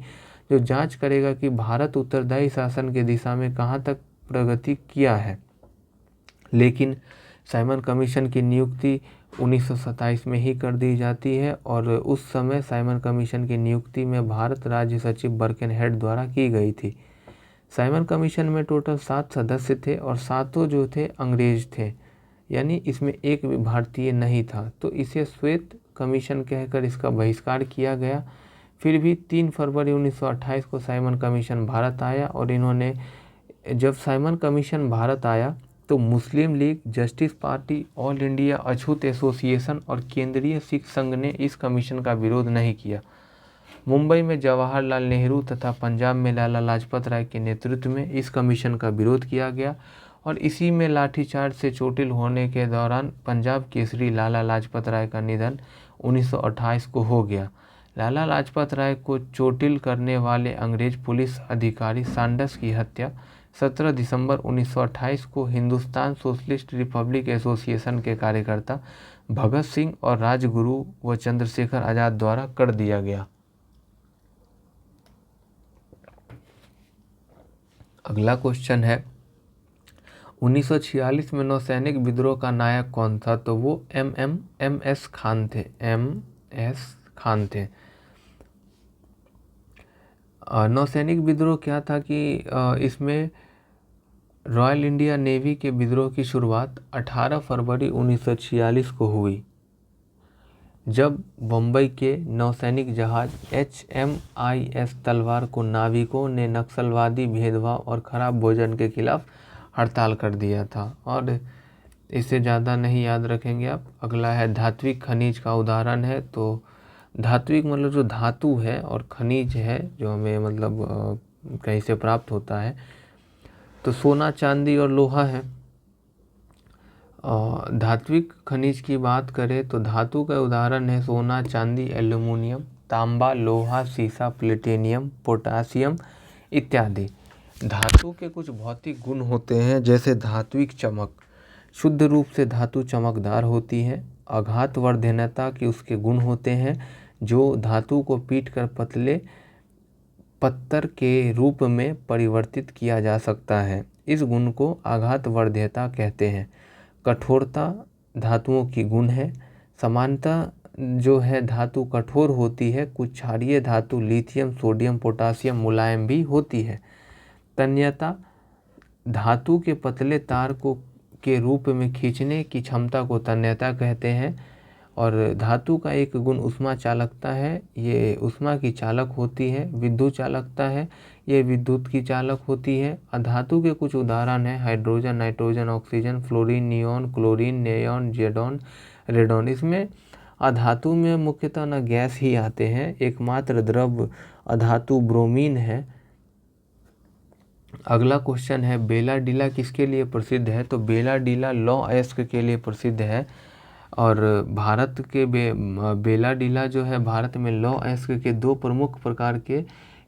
जो जांच करेगा कि भारत उत्तरदायी शासन के दिशा में कहाँ तक प्रगति किया है। लेकिन साइमन कमीशन की नियुक्ति 1927 में ही कर दी जाती है और उस समय साइमन कमीशन की नियुक्ति में भारत राज्य सचिव बर्केनहेड द्वारा की गई थी। साइमन कमीशन में टोटल 7 सदस्य थे और 7 जो थे अंग्रेज थे, यानी इसमें एक भी भारतीय नहीं था, तो इसे श्वेत कमीशन कहकर इसका बहिष्कार किया गया। फिर भी 3 फरवरी 1928 को साइमन कमीशन भारत आया और इन्होंने, जब साइमन कमीशन भारत आया तो Muslim League, Justice Party, all India अछूत एसोसिएशन और केंद्रीय सिख संघ ने इस कमीशन का विरोध नहीं किया। मुंबई में जवाहरलाल नेहरू तथा पंजाब में लाला लाजपत राय के नेतृत्व में इस कमीशन का विरोध किया गया और इसी में लाठीचार्ज से चोटिल होने के दौरान पंजाब केसरी लाला लाजपत राय का निधन 1928 को हो गया। लाला लाजपत राय को चोटिल करने वाले अंग्रेज पुलिस अधिकारी सैंडर्स की हत्या 17 दिसंबर 1928 को हिंदुस्तान सोशलिस्ट रिपब्लिक एसोसिएशन के कार्यकर्ता भगत सिंह और राजगुरु व चंद्रशेखर आज़ाद द्वारा कर दिया गया। अगला क्वेश्चन है, 1946 में नौसैनिक विद्रोह का नायक कौन था? तो वो MS खान थे। नौसैनिक विद्रोह क्या था कि इसमें रॉयल इंडिया नेवी के विद्रोह की शुरुआत 18 फरवरी 1946 को हुई, जब बम्बई के नौसैनिक जहाज HMIS तलवार को नाविकों ने नक्सलवादी भेदभाव और खराब भोजन के खिलाफ हड़ताल कर दिया था। और इससे ज़्यादा नहीं याद रखेंगे आप। अगला है, धात्विक खनिज का उदाहरण है। तो धात्विक मतलब जो धातु है और खनिज है जो हमें मतलब कहीं से प्राप्त होता है, तो सोना, चांदी और लोहा है। धात्विक खनिज की बात करें तो धातु का उदाहरण है सोना, चांदी, एल्यूमिनियम, तांबा, लोहा, सीसा, प्लेटिनियम, पोटासियम इत्यादि। धातु के कुछ भौतिक गुण होते हैं जैसे धात्विक चमक। शुद्ध रूप से धातु चमकदार होती है, आघातवर्धनता के उसके गुण होते हैं, जो धातु को पीटकर पतले पत्थर के रूप में परिवर्तित किया जा सकता है। इस गुण को आघातवर्ध्यता कहते हैं। कठोरता धातुओं की गुण है। समानता जो है धातु कठोर होती है, कुछ क्षारीय धातु लिथियम, सोडियम, पोटासियम मुलायम भी होती है। तन्यता धातु के पतले तार को के रूप में खींचने की क्षमता को तन्यता कहते हैं। और धातु का एक गुण ऊष्मा चालकता है, ये ऊष्मा की चालक होती है। विद्युत चालकता है, ये विद्युत की चालक होती है। अधातु के कुछ उदाहरण हैं hydrogen, nitrogen, oxygen, fluorine, neon, chlorine, neon, जेडॉन, रेडॉन। इसमें अधातु में मुख्यतः न गैस ही आते हैं, एकमात्र द्रव अधातु ब्रोमीन है। अगला क्वेश्चन है बेला डीला किसके लिए प्रसिद्ध है? तो बेला डीला लौह अयस्क के लिए प्रसिद्ध है। और भारत के बेला डीला जो है भारत में लौह अयस्क के दो प्रमुख प्रकार के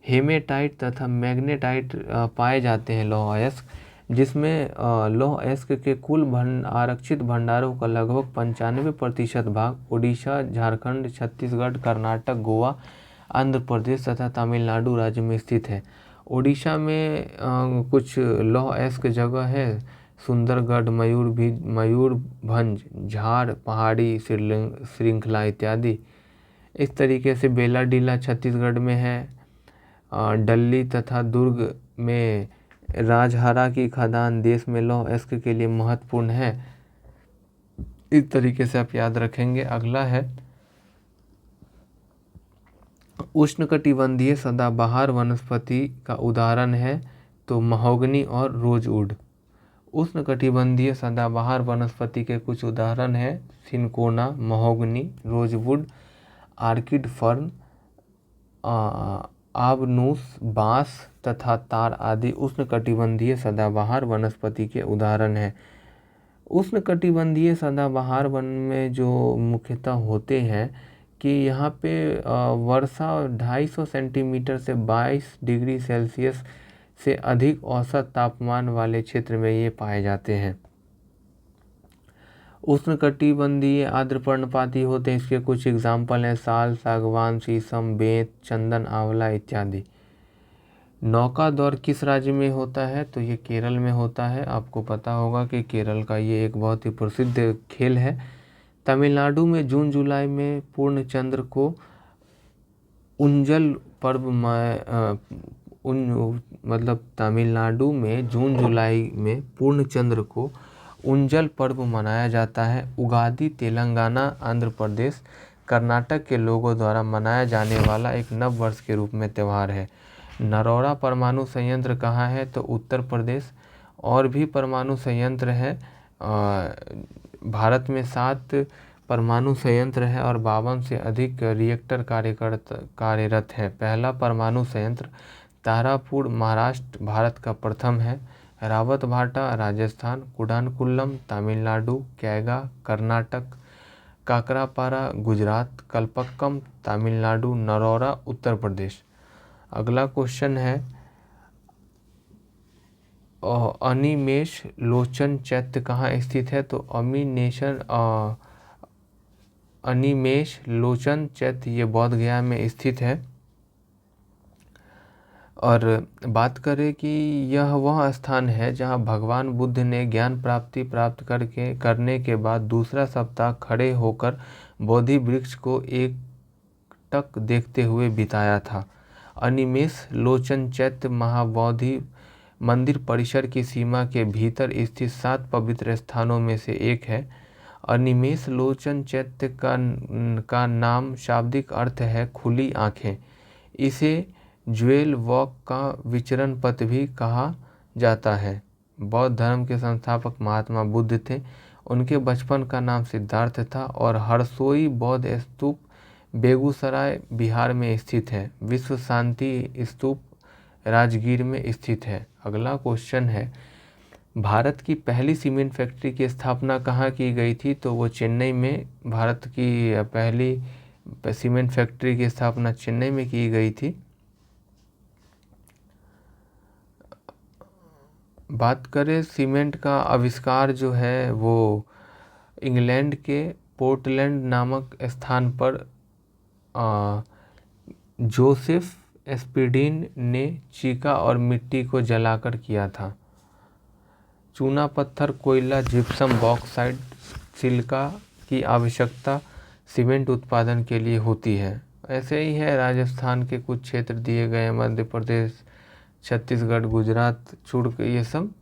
हेमेटाइट तथा मैग्नेटाइट पाए जाते हैं लौह अयस्क, जिसमें लौह अयस्क के कुल आरक्षित भंडारों का लगभग 95% भाग उड़ीसा, झारखंड, छत्तीसगढ़, कर्नाटक, गोवा, आंध्र प्रदेश तथा तमिलनाडु राज्य में स्थित है। उड़ीसा में कुछ लौह अयस्क जगह है, सुंदरगढ़, मयूरभंज, झार पहाड़ी श्रृंखला इत्यादि। इस तरीके से बेला डीला छत्तीसगढ़ में है। डल्ली तथा दुर्ग में राजहारा की खदान देश में लौह अयस्क के लिए महत्वपूर्ण है। इस तरीके से आप याद रखेंगे। अगला है उष्णकटिबंधीय सदाबहार वनस्पति का उदाहरण है तो महोगनी और रोजवुड। उष्णकटिबंधीय सदाबहार वनस्पति के कुछ उदाहरण हैं cinchona, mahogany, rosewood, orchid fern, आबनूस, बांस तथा तार आदि उष्णकटिबंधीय सदाबहार वनस्पति के उदाहरण हैं। उष्णकटिबंधीय सदाबहार वन में जो मुख्यतः होते हैं कि यहाँ पे वर्षा 250 सेंटीमीटर से 22 डिग्री सेल्सियस से अधिक औसत तापमान वाले क्षेत्र में ये पाए जाते हैं। उष्णकटिबंधीय आर्द्र पर्णपाती होते हैं। इसके कुछ एग्जाम्पल हैं साल, सागवान, शीशम, बेंत, चंदन, आंवला इत्यादि। नौका दौड़ किस राज्य में होता है? तो ये केरल में होता है। आपको पता होगा कि केरल का ये एक बहुत ही प्रसिद्ध खेल है। तमिलनाडु में जून जुलाई में पूर्ण चंद्र को उंजल पर्व तमिलनाडु में जून जुलाई में पूर्ण चंद्र को उंजल पर्व मनाया जाता है। उगादि तेलंगाना, आंध्र प्रदेश, कर्नाटक के लोगों द्वारा मनाया जाने वाला एक नव वर्ष के रूप में त्यौहार है। नरौरा परमाणु संयंत्र कहाँ है? तो उत्तर प्रदेश। और भी परमाणु संयंत्र है। भारत में 7 परमाणु संयंत्र है और 52 से अधिक रिएक्टर कार्यरत है। पहला परमाणु संयंत्र तारापुर महाराष्ट्र भारत का प्रथम है। रावतभाटा राजस्थान, कुडानकुल्लम तमिलनाडु, कैगा कर्नाटक, काकरापारा गुजरात, कल्पक्कम तमिलनाडु, नरौरा उत्तर प्रदेश। अगला क्वेश्चन है अनिमेष लोचन चैत्य कहाँ स्थित है? तो अनिमेष लोचन चैत्य ये बोध गया में स्थित है। और बात करें कि यह वह स्थान है जहाँ भगवान बुद्ध ने ज्ञान प्राप्त करने के बाद दूसरा सप्ताह खड़े होकर बोधि वृक्ष को एकटक देखते हुए बिताया था। अनिमेष लोचन चैत्य महाबोधि मंदिर परिसर की सीमा के भीतर स्थित 7 पवित्र स्थानों में से एक है। अनिमेष लोचन चैत्य का नाम शाब्दिक अर्थ है खुली आँखें। इसे ज्वेल वॉक का विचरण पथ भी कहा जाता है। बौद्ध धर्म के संस्थापक महात्मा बुद्ध थे। उनके बचपन का नाम सिद्धार्थ था और हरसोई बौद्ध स्तूप बेगूसराय बिहार में स्थित है। विश्व शांति स्तूप राजगीर में स्थित है। अगला क्वेश्चन है भारत की पहली सीमेंट फैक्ट्री की स्थापना कहाँ की गई थी? तो वो चेन्नई में भारत की पहली सीमेंट फैक्ट्री की स्थापना चेन्नई में की गई थी। बात करें सीमेंट का आविष्कार जो है वो इंग्लैंड के पोर्टलैंड नामक स्थान पर जोसेफ स्पीडिन ने चीका और मिट्टी को जलाकर किया था। चूना पत्थर, कोयला, जिप्सम, बॉक्साइट, सिलिका की आवश्यकता सीमेंट उत्पादन के लिए होती है। ऐसे ही है, राजस्थान के कुछ क्षेत्र दिए गए हैं, मध्य प्रदेश, छत्तीसगढ़, गुजरात, चुड़क, ये सब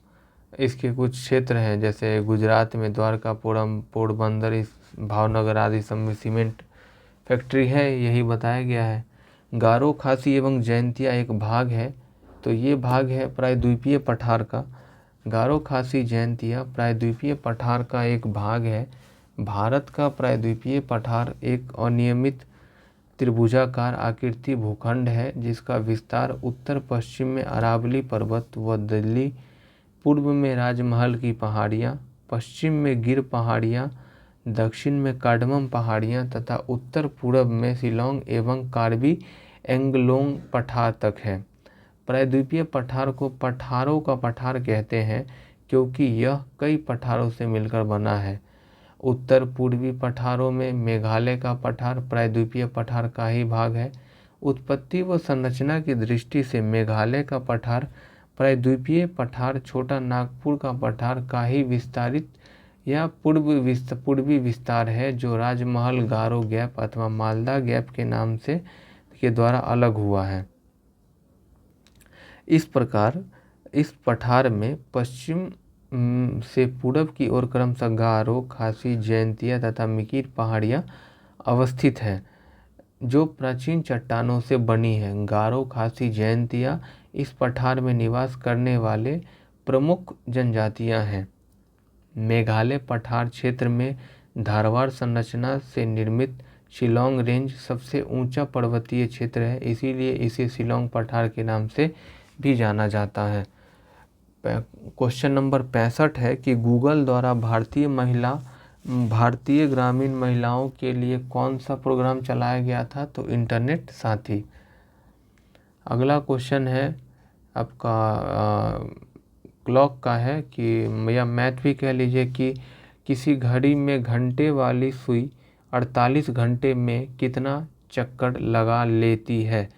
इसके कुछ क्षेत्र हैं। जैसे गुजरात में द्वारकापुरम, पोरबंदर, भावनगर आदि सब में सीमेंट फैक्ट्री है, यही बताया गया है। गारो, खासी एवं जयंतिया एक भाग है, तो ये भाग है प्रायद्वीपीय पठार का। गारो, खासी, जयंतिया प्रायद्वीपीय पठार का एक भाग है। भारत का प्रायद्वीपीय पठार एक अनियमित त्रिभुजाकार आकृति भूखंड है, जिसका विस्तार उत्तर पश्चिम में अरावली पर्वत व दिल्ली, पूर्व में राजमहल की पहाड़ियाँ, पश्चिम में गिर पहाड़ियाँ, दक्षिण में कार्डमम पहाड़ियाँ तथा उत्तर पूर्व में शिलोंग एवं कार्बी एंगलोंग पठार तक है। प्रायद्वीपीय पठार को पठारों का पठार कहते हैं, क्योंकि यह कई पठारों से मिलकर बना है। उत्तर पूर्वी पठारों में मेघालय का पठार प्रायद्वीपीय पठार का ही भाग है। उत्पत्ति व संरचना की दृष्टि से मेघालय का पठार प्रायद्वीपीय पठार छोटा नागपुर का पठार का ही विस्तारित या पूर्वी विस्तार है, जो राजमहल, गारो गैप अथवा मालदा गैप के नाम से के द्वारा अलग हुआ है। इस प्रकार इस पठार में पश्चिम से पूर्व की ओर क्रमशः गारो, खासी, जयंतिया तथा मिकिर पहाड़ियाँ अवस्थित हैं, जो प्राचीन चट्टानों से बनी है। गारो, खासी, जयंतिया इस पठार में निवास करने वाले प्रमुख जनजातियां हैं। मेघालय पठार क्षेत्र में धारवाड़ संरचना से निर्मित शिलोंग रेंज सबसे ऊंचा पर्वतीय क्षेत्र है, इसीलिए इसे शिलोंग पठार के नाम से भी जाना जाता है। क्वेश्चन नंबर 65 है कि गूगल द्वारा भारतीय ग्रामीण महिलाओं के लिए कौन सा प्रोग्राम चलाया गया था? तो इंटरनेट साथी। अगला क्वेश्चन है आपका क्लॉक का है कि या मैथ भी कह लीजिए कि किसी घड़ी में घंटे वाली सुई 48 घंटे में कितना चक्कर लगा लेती है?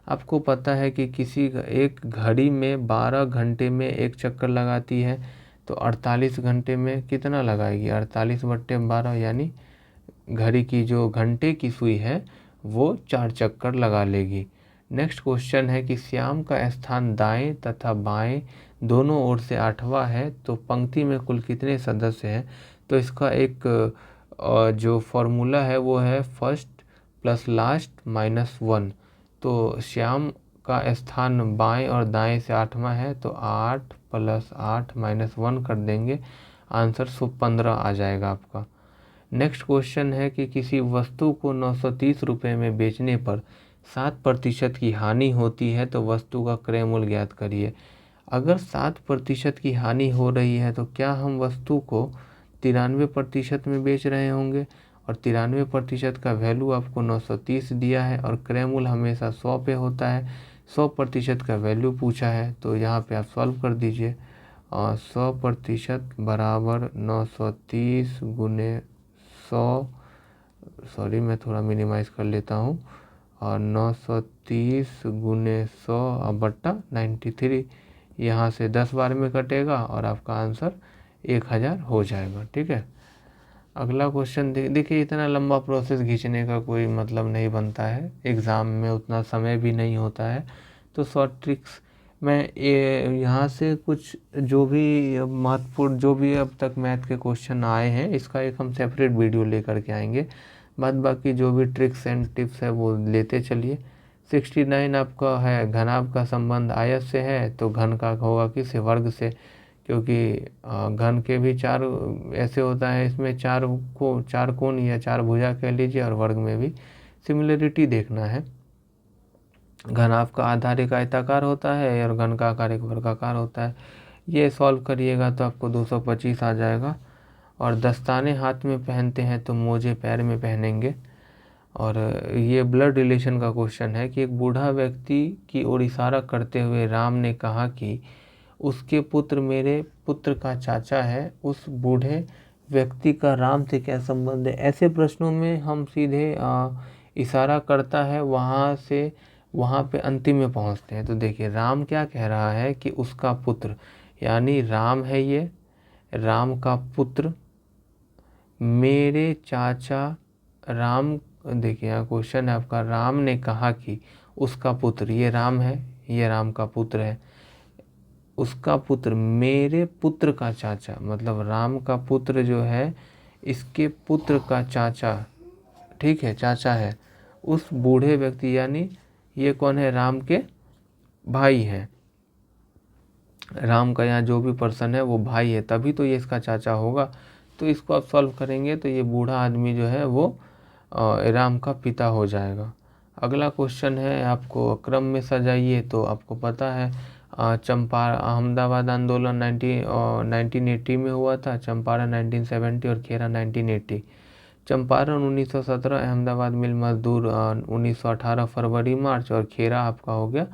आपको पता है कि किसी एक घड़ी में 12 घंटे में एक चक्कर लगाती है, तो 48 घंटे में कितना लगाएगी? 48/12 यानी घड़ी की जो घंटे की सुई है वो 4 चक्कर लगा लेगी। नेक्स्ट क्वेश्चन है कि श्याम का स्थान दाएं तथा बाएं दोनों ओर से 8वां है, तो पंक्ति में कुल कितने सदस्य हैं? तो इसका एक जो फॉर्मूला है वो है फर्स्ट प्लस लास्ट माइनस 1। तो श्याम का स्थान बाएं और दाएं से 8वां है, तो 8 + 8 - 1 कर देंगे, आंसर 15 आ जाएगा आपका। नेक्स्ट क्वेश्चन है कि किसी वस्तु को 930 रुपये में बेचने पर 7% की हानि होती है, तो वस्तु का क्रय मूल्य ज्ञात करिए। अगर 7% की हानि हो रही है, तो क्या हम वस्तु को 93% में बेच रहे होंगे? और 93% का वैल्यू आपको 930 दिया है और क्रय मूल्य हमेशा 100 पे होता है। 100% का वैल्यू पूछा है, तो यहाँ पे आप सॉल्व कर दीजिए। 100% बराबर 930 × 100, सॉरी मैं थोड़ा मिनिमाइज़ कर लेता हूँ, और 930 × 100 बट्टा 93, यहाँ से 10 बार में कटेगा और आपका आंसर 1000 हो जाएगा। ठीक है, अगला क्वेश्चन देखिए, इतना लंबा प्रोसेस खींचने का कोई मतलब नहीं बनता है, एग्ज़ाम में उतना समय भी नहीं होता है, तो शॉर्ट ट्रिक्स मैं यहाँ से कुछ जो भी महत्वपूर्ण जो भी अब तक मैथ के क्वेश्चन आए हैं, इसका एक हम सेपरेट वीडियो लेकर के आएंगे। बाद बाकी जो भी ट्रिक्स एंड टिप्स है वो लेते चलिए। 69 आपका है, घनाभ का संबंध आयत से है, तो घन का होगा किस वर्ग से, क्योंकि घन के भी 4 ऐसे होता है, इसमें 4 कोण या 4 भुजा कह लीजिए, और वर्ग में भी सिमिलरिटी देखना है। घनाभ का आधार एक आयताकार होता है और घन का आकार एक वर्गाकार होता है। ये सॉल्व करिएगा तो आपको 225 आ जाएगा। और दस्ताने हाथ में पहनते हैं तो मोजे पैर में पहनेंगे। और ये ब्लड रिलेशन का क्वेश्चन है कि एक बूढ़ा व्यक्ति की ओर इशारा करते हुए राम ने कहा कि उसके पुत्र मेरे पुत्र का चाचा है। उस बूढ़े व्यक्ति का राम से क्या संबंध है। ऐसे प्रश्नों में हम सीधे इशारा करता है वहाँ से वहाँ पे अंतिम में पहुँचते हैं। तो देखिए राम क्या कह रहा है कि उसका पुत्र, यानी राम है ये, राम का पुत्र मेरे चाचा राम, देखिए यहाँ क्वेश्चन है आपका, राम ने कहा कि उसका पुत्र, ये राम है, ये राम का पुत्र है, उसका पुत्र मेरे पुत्र का चाचा, मतलब राम का पुत्र जो है इसके पुत्र का चाचा, ठीक है, चाचा है, उस बूढ़े व्यक्ति, यानी ये कौन है, राम के भाई है, राम का यहाँ जो भी पर्सन है वो भाई है, तभी तो ये इसका चाचा होगा। तो इसको आप सॉल्व करेंगे तो ये बूढ़ा आदमी जो है वो राम का पिता हो जाएगा। अगला क्वेश्चन है, आपको क्रम में सजाइए, तो आपको पता है अहमदाबाद आंदोलन 1980 में हुआ था, चंपारण 1970 और खेरा 1980। चंपारण 1917, अहमदाबाद मिल मजदूर 1918 फरवरी मार्च, और खेरा आपका हो गया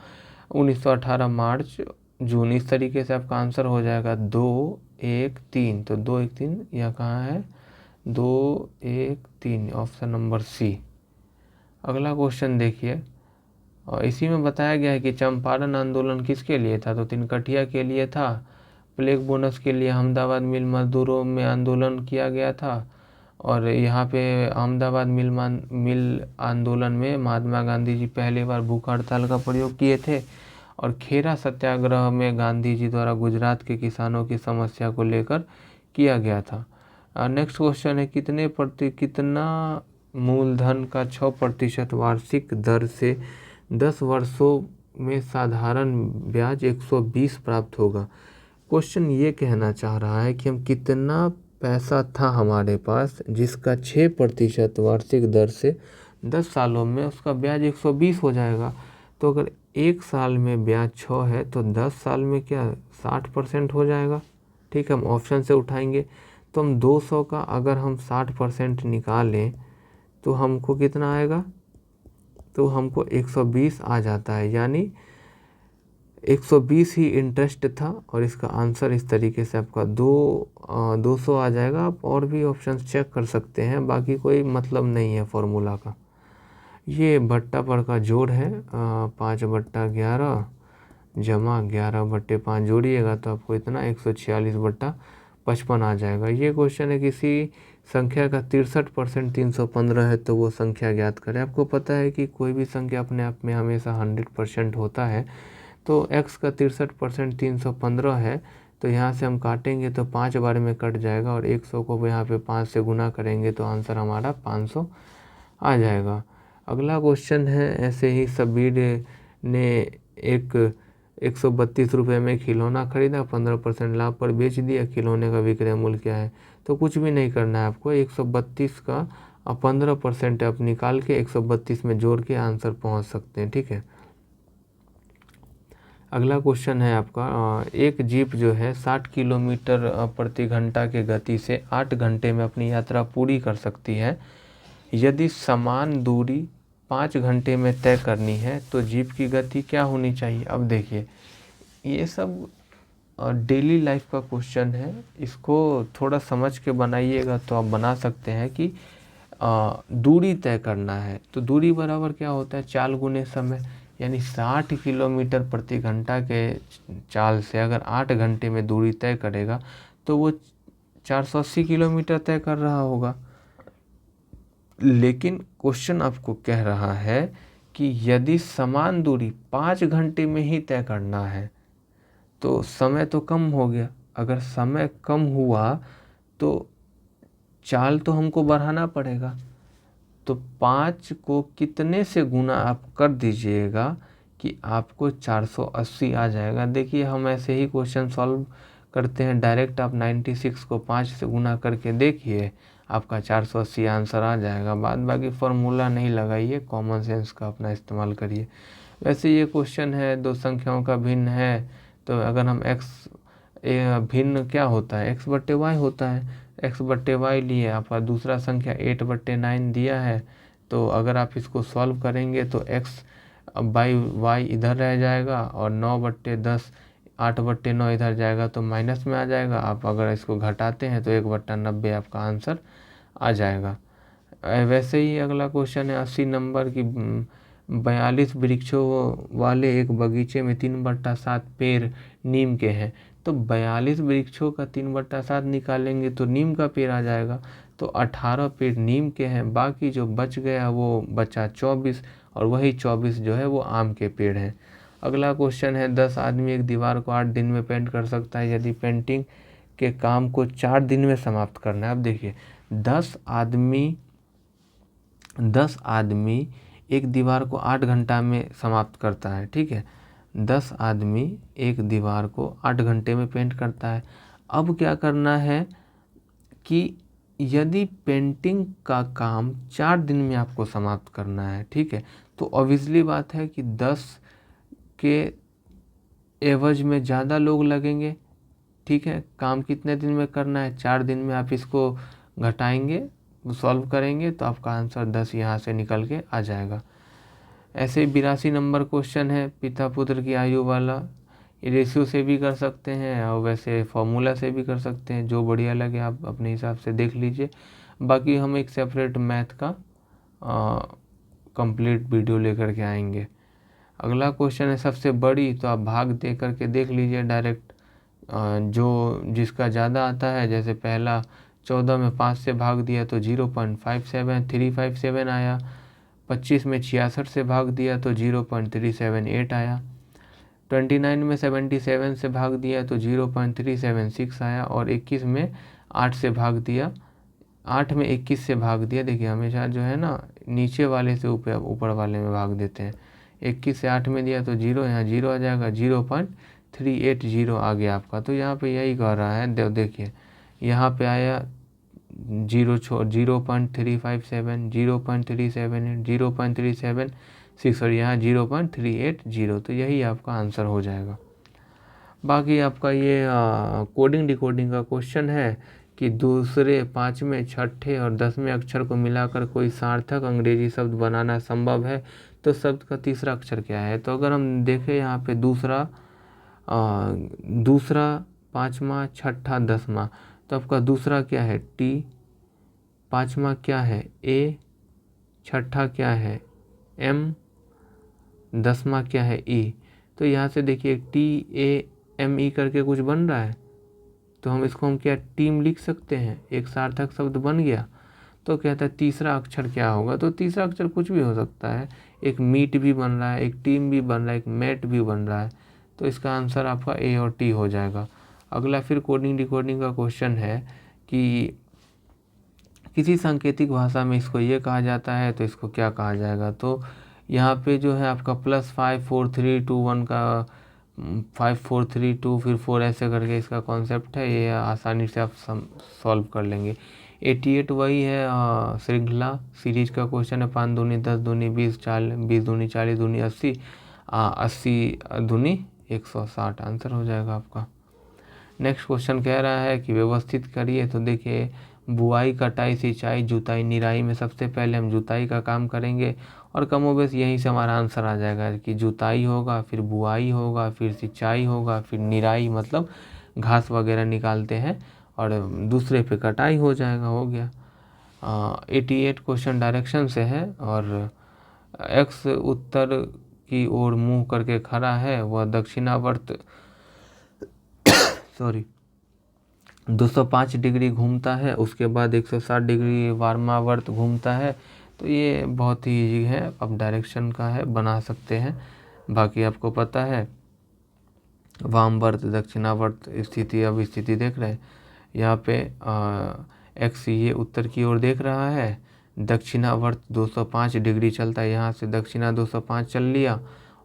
1918 मार्च जून। इस तरीके से आपका आंसर हो जाएगा 2, 1, 3। तो 2, 1, 3 यह कहाँ है, 2, 1, 3, ऑप्शन नंबर सी। अगला क्वेश्चन देखिए, और इसी में बताया गया है कि चंपारण आंदोलन किसके लिए था, तो तिनकटिया के लिए था। प्लेग बोनस के लिए अहमदाबाद मिल मजदूरों में आंदोलन किया गया था, और यहाँ पे अहमदाबाद मिल आंदोलन में महात्मा गांधी जी पहली बार भूख हड़ताल का प्रयोग किए थे, और खेरा सत्याग्रह में गांधी जी द्वारा गुजरात के किसानों की समस्या को लेकर किया गया था। नेक्स्ट क्वेश्चन है, कितना मूलधन का 6% वार्षिक दर से 10 वर्षों में साधारण ब्याज 120 प्राप्त होगा। क्वेश्चन ये कहना चाह रहा है कि हम कितना पैसा था हमारे पास जिसका 6% वार्षिक दर से 10 सालों में उसका ब्याज 120 हो जाएगा। तो अगर 1 साल में ब्याज 6 है तो 10 साल में क्या 60% हो जाएगा। ठीक है, हम ऑप्शन से उठाएंगे तो हम 200 का अगर हम 60% निकालें तो हमको कितना आएगा, तो हमको 120 आ जाता है, यानी 120 ही इंटरेस्ट था, और इसका आंसर इस तरीके से आपका 200 आ जाएगा। आप और भी ऑप्शन चेक कर सकते हैं, बाकी कोई मतलब नहीं है फॉर्मूला का। ये भट्टा पर का जोड़ है, 5/11 जमा 11/5 जोड़िएगा तो आपको इतना 146/55 आ जाएगा। ये क्वेश्चन है किसी संख्या का 63% 315 है तो वो संख्या ज्ञात करें। आपको पता है कि कोई भी संख्या अपने आप में हमेशा 100% होता है, तो x का 63% 315 है, तो यहाँ से हम काटेंगे तो 5 बार में कट जाएगा, और 100 को यहाँ पे 5 से गुना करेंगे तो आंसर हमारा 500 आ जाएगा। अगला क्वेश्चन है, ऐसे ही सबीर ने एक 132 रुपये में खिलौना खरीदा, 15% लाभ पर बेच दिया, खिलौने का विक्रय मूल्य क्या है। तो कुछ भी नहीं करना है आपको, 132 का 15% आप निकाल के 132 में जोड़ के आंसर पहुंच सकते हैं। ठीक है, अगला क्वेश्चन है आपका, एक जीप जो है 60 किलोमीटर प्रति घंटा के गति से 8 घंटे में अपनी यात्रा पूरी कर सकती है। यदि समान दूरी 5 घंटे में तय करनी है तो जीप की गति क्या होनी चाहिए। अब देखिए ये सब डेली लाइफ का क्वेश्चन है, इसको थोड़ा समझ के बनाइएगा तो आप बना सकते हैं कि दूरी तय करना है, तो दूरी बराबर क्या होता है, चाल गुने समय, यानी 60 किलोमीटर प्रति घंटा के चाल से अगर 8 घंटे में दूरी तय करेगा तो वो 480 किलोमीटर तय कर रहा होगा। लेकिन क्वेश्चन आपको कह रहा है कि यदि समान दूरी 5 घंटे में ही तय करना है तो समय तो कम हो गया। अगर समय कम हुआ तो चाल तो हमको बढ़ाना पड़ेगा, तो 5 को कितने से गुना आप कर दीजिएगा कि आपको 480 आ जाएगा। देखिए हम ऐसे ही क्वेश्चन सॉल्व करते हैं डायरेक्ट, आप 96 को 5 से गुना करके देखिए, आपका 480 आंसर आ जाएगा। बाद बाकी फार्मूला नहीं लगाइए, कॉमन सेंस का अपना इस्तेमाल करिए। वैसे ये क्वेश्चन है दो संख्याओं का भिन्न है, तो अगर हम भिन्न क्या होता है, x/y होता है, x/y लिए आपका दूसरा संख्या 8/9 दिया है, तो अगर आप इसको सॉल्व करेंगे तो x/y इधर रह जाएगा और 9/10 8/9 इधर जाएगा तो माइनस में आ जाएगा। आप अगर इसको घटाते हैं तो 1/90 आपका आंसर आ जाएगा। वैसे ही अगला क्वेश्चन है 80 नंबर की 42 वृक्षों वाले एक बगीचे में 3/7 पेड़ नीम के हैं। तो 42 वृक्षों का 3/7 निकालेंगे तो नीम का पेड़ आ जाएगा। तो 18 पेड़ नीम के हैं, बाकी जो बच गया वो बचा 24, और वही 24 जो है वो आम के पेड़ हैं। अगला क्वेश्चन है 10 आदमी एक दीवार को 8 दिन में पेंट कर सकता है यदि पेंटिंग के काम को 4 दिन में समाप्त करना है। अब देखिए 10 आदमी एक दीवार को 8 घंटा में समाप्त करता है, ठीक है। 10 आदमी एक दीवार को 8 घंटे में पेंट करता है। अब क्या करना है कि यदि पेंटिंग का काम 4 दिन में आपको समाप्त करना है, ठीक है, तो ऑब्वियसली बात है कि 10 के एवज में ज़्यादा लोग लगेंगे, ठीक है। काम कितने दिन में करना है, 4 दिन में। आप इसको घटाएंगे, सॉल्व करेंगे तो आपका आंसर 10 यहाँ से निकल के आ जाएगा। ऐसे 82 नंबर क्वेश्चन है पिता पुत्र की आयु वाला। रेशियो से भी कर सकते हैं और वैसे फॉर्मूला से भी कर सकते हैं, जो बढ़िया लगे आप अपने हिसाब से देख लीजिए। बाकी हम एक सेपरेट मैथ का कंप्लीट वीडियो लेकर के आएंगे। अगला क्वेश्चन है सबसे बड़ी, तो आप भाग दे करके देख लीजिए डायरेक्ट। जो जिसका ज़्यादा आता है, जैसे पहला 14 में 5 से भाग दिया तो 0.357 आया। 25 में 66 से भाग दिया तो 0.378 आया। 29 में 77 से भाग दिया तो 0.376 आया। और 21 में 8 से भाग दिया, 8 में 21 से भाग दिया। देखिए हमेशा जो है ना नीचे वाले से ऊपर वाले में भाग देते हैं। 21 से 8 में दिया तो 0, यहाँ 0 आ जाएगा, 0.380 आ गया आपका। तो यहाँ पे यही कह रहा है, देखिए यहाँ पे आया 0.357, 0.378, 0.376 और यहाँ 0.380। तो यही आपका आंसर हो जाएगा। बाकी आपका ये कोडिंग डिकोडिंग का क्वेश्चन है कि दूसरे, 5वें, 6ठे और 10वें अक्षर को मिलाकर कोई सार्थक अंग्रेजी शब्द बनाना संभव है, तो शब्द का तीसरा अक्षर क्या है। तो अगर हम देखें यहाँ पे दूसरा, 5वां, 6ठा, 10वां, तो आपका दूसरा क्या है टी, 5वां क्या है ए, 6ठा क्या है एम, 10वां क्या है ई। तो यहाँ से देखिए TAME करके कुछ बन रहा है, तो हम इसको हम क्या टीम लिख सकते हैं, एक सार्थक शब्द बन गया। तो कहता है तीसरा अक्षर क्या होगा, तो तीसरा अक्षर कुछ भी हो सकता है, एक मीट भी बन रहा है, एक टीम भी बन रहा है, एक मैट भी बन रहा है। तो इसका आंसर आपका A और T हो जाएगा। अगला फिर कोडिंग डिकोडिंग का क्वेश्चन है कि किसी सांकेतिक भाषा में इसको ये कहा जाता है, तो इसको क्या कहा जाएगा। तो यहाँ पे जो है आपका +5 4 3 2 1 का 5 4 3 2 फिर 4 ऐसे करके इसका कॉन्सेप्ट है, ये आसानी से आप सॉल्व कर लेंगे। 88 वही है श्रृंखला सीरीज का क्वेश्चन है। 5 दूनी 10 दूनी 20, 20 दूनी 40 दूनी 80, 80 दूनी 160 आंसर हो जाएगा आपका। नेक्स्ट क्वेश्चन कह रहा है कि व्यवस्थित करिए। तो देखिए बुआई, कटाई, सिंचाई, जुताई, निराई में सबसे पहले हम जुताई का काम करेंगे और कमोबेश यहीं से हमारा आंसर आ जाएगा कि जुताई होगा, फिर बुआई होगा, फिर सिंचाई होगा, फिर निराई मतलब घास वगैरह निकालते हैं, और दूसरे पे कटाई हो जाएगा, हो गया। 88 क्वेश्चन डायरेक्शन से है और एक्स उत्तर की ओर मुंह करके खड़ा है, वह दक्षिणावर्त 205 डिग्री घूमता है, उसके बाद 160 डिग्री वार्मावर्त घूमता है। तो ये बहुत ही ईजी है, अब डायरेक्शन का है, बना सकते हैं। बाकी आपको पता है वामवर्त, दक्षिणावर्त स्थिति, अब स्थिति देख रहे हैं यहाँ पे एक्स ये उत्तर की ओर देख रहा है, दक्षिणावर्त 205 डिग्री चलता है, यहाँ से दक्षिणा 205 चल लिया,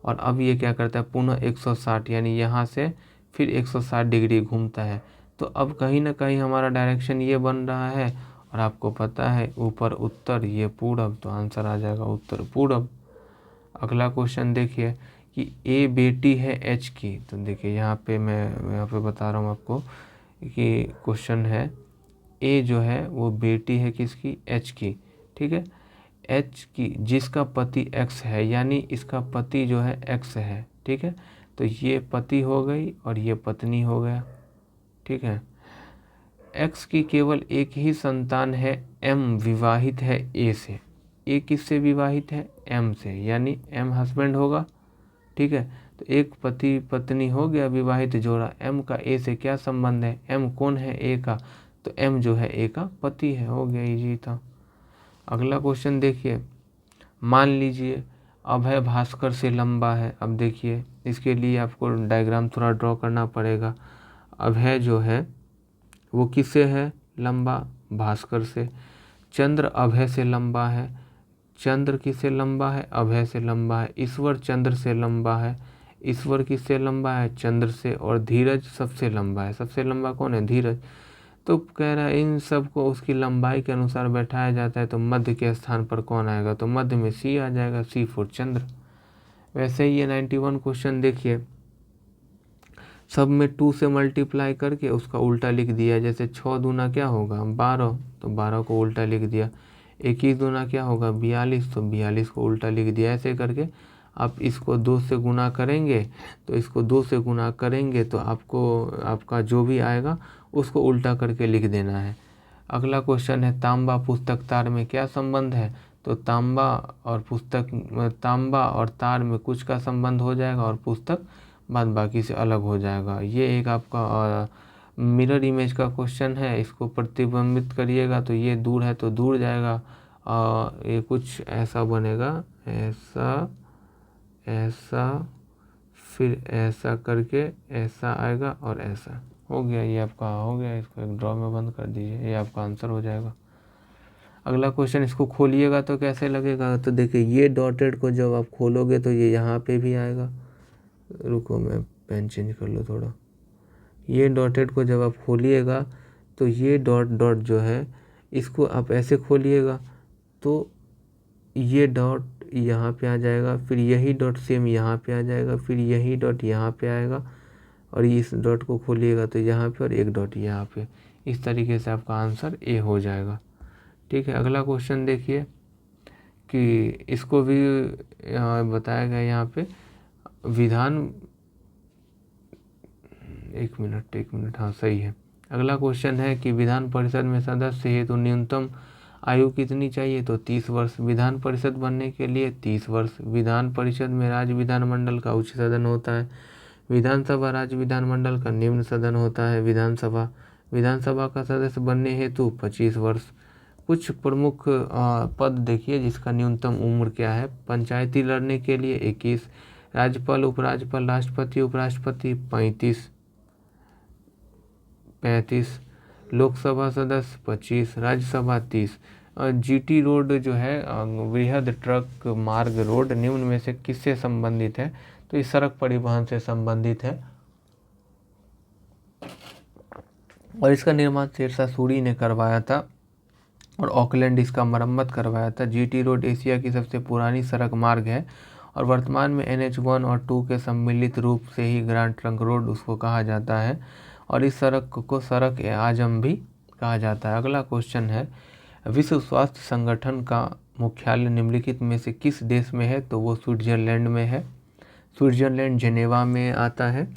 और अब ये क्या करता है पुनः 160, यानी यहाँ से फिर 160 डिग्री घूमता है। तो अब कहीं ना कहीं हमारा डायरेक्शन ये बन रहा है, और आपको पता है ऊपर उत्तर, ये पूरब, तो आंसर आ जाएगा उत्तर पूरब। अगला क्वेश्चन देखिए कि ए बेटी है एच की। तो देखिए यहाँ पे मैं यहाँ पे बता रहा हूँ आपको कि क्वेश्चन है ए जो है वो बेटी है किसकी, एच की, ठीक है, एच की, जिसका पति एक्स है, यानी इसका पति जो है एक्स है, ठीक है। तो ये पति हो गई और ये पत्नी हो गया। ठीक है। एक्स की केवल एक ही संतान है, एम विवाहित है ए से। ए किससे विवाहित है? एम से, यानी एम हस्बैंड होगा। ठीक है, तो एक पति पत्नी हो गया विवाहित जोड़ा। एम का ए से क्या संबंध है? एम कौन है ए का? तो एम जो है ए का पति है। हो गया, इजी था। अगला क्वेश्चन देखिए, मान लीजिए अभय भास्कर से लंबा है। अब देखिए इसके लिए आपको डायग्राम थोड़ा ड्रॉ करना पड़ेगा। अभय जो है वो किससे है लंबा? भास्कर से। चंद्र अभय से लंबा है। चंद्र किससे लंबा है? अभय से लंबा है। ईश्वर चंद्र से लंबा है। ईश्वर किससे लंबा है? चंद्र से। और धीरज सबसे लंबा है। सबसे लंबा कौन है? धीरज। तो कह रहा है इन सब को उसकी लंबाई के अनुसार बैठाया जाता है, तो मध्य के स्थान पर कौन आएगा? तो मध्य में सी आ जाएगा, सी फॉर चंद्र। वैसे ही ये 91 क्वेश्चन देखिए, सब में 2 से मल्टीप्लाई करके उसका उल्टा लिख दिया। जैसे 6 दूना क्या होगा? 12, तो 12 को उल्टा लिख दिया। 21 दूना क्या होगा? 42, तो 42 को उल्टा लिख दिया। ऐसे करके आप इसको 2 से गुना करेंगे, तो इसको 2 से गुना करेंगे तो आपको आपका जो भी आएगा उसको उल्टा करके लिख देना है। अगला क्वेश्चन है, तांबा पुस्तक तार में क्या संबंध है? तो तांबा और तार में कुछ का संबंध हो जाएगा और पुस्तक बाद बाकी से अलग हो जाएगा। ये एक आपका मिरर इमेज का क्वेश्चन है। इसको प्रतिबिंबित करिएगा तो ये दूर है तो दूर जाएगा, ये कुछ ऐसा बनेगा, ऐसा ऐसा फिर ऐसा करके ऐसा आएगा और ऐसा। हो गया, ये आपका हो गया। इसको एक ड्रॉ में बंद कर दीजिए, ये आपका आंसर हो जाएगा। अगला क्वेश्चन, इसको खोलिएगा तो कैसे लगेगा? तो देखिए ये डॉटेड को जब आप खोलोगे तो ये यहाँ पे भी आएगा। रुको मैं पेन चेंज कर लो थोड़ा। ये डॉटेड को जब आप खोलिएगा तो ये डॉट डॉट जो है इसको आप ऐसे खोलिएगा तो ये डॉट यहाँ पे आ जाएगा, फिर यही डॉट सेम यहाँ पे आ जाएगा, फिर यही डॉट यहाँ पे आएगा और इस डॉट को खोलिएगा तो यहाँ पे और एक डॉट यहाँ पे। इस तरीके से आपका आंसर ए हो जाएगा। ठीक है। अगला क्वेश्चन देखिए कि इसको भी बताया गया यहाँ पे विधान, एक मिनट, हाँ सही है। अगला क्वेश्चन है कि विधान परिषद में सदस्य हेतु न्यूनतम आयु कितनी चाहिए? तो 30 वर्ष। विधान परिषद बनने के लिए 30 वर्ष। विधान परिषद में राज्य विधानमंडल का उच्च सदन होता है। विधानसभा राज्य विधानमंडल का निम्न सदन होता है। विधानसभा का सदस्य बनने हेतु 25 वर्ष। कुछ प्रमुख पद देखिए जिसका न्यूनतम उम्र क्या है। पंचायती लड़ने के लिए 21, राज्यपाल उपराज्यपाल राष्ट्रपति उपराष्ट्रपति 35, लोकसभा सदस्य 25, राज्यसभा 30। जीटी रोड जो है वृहद ट्रक मार्ग रोड निम्न में से किससे संबंधित है? तो ये सड़क परिवहन से संबंधित है और इसका निर्माण शेरशाह सूरी ने करवाया था और ऑकलैंड इसका मरम्मत करवाया था। जीटी रोड एशिया की सबसे पुरानी सड़क मार्ग है और वर्तमान में NH1 और 2 के सम्मिलित रूप से ही ग्रैंड ट्रंक रोड उसको कहा जाता है और इस सड़क को सड़क ए आजम भी कहा जाता है। अगला क्वेश्चन है, विश्व स्वास्थ्य संगठन का मुख्यालय निम्नलिखित में से किस देश में है? तो वो स्विट्जरलैंड में है। स्विट्जरलैंड जेनेवा में आता है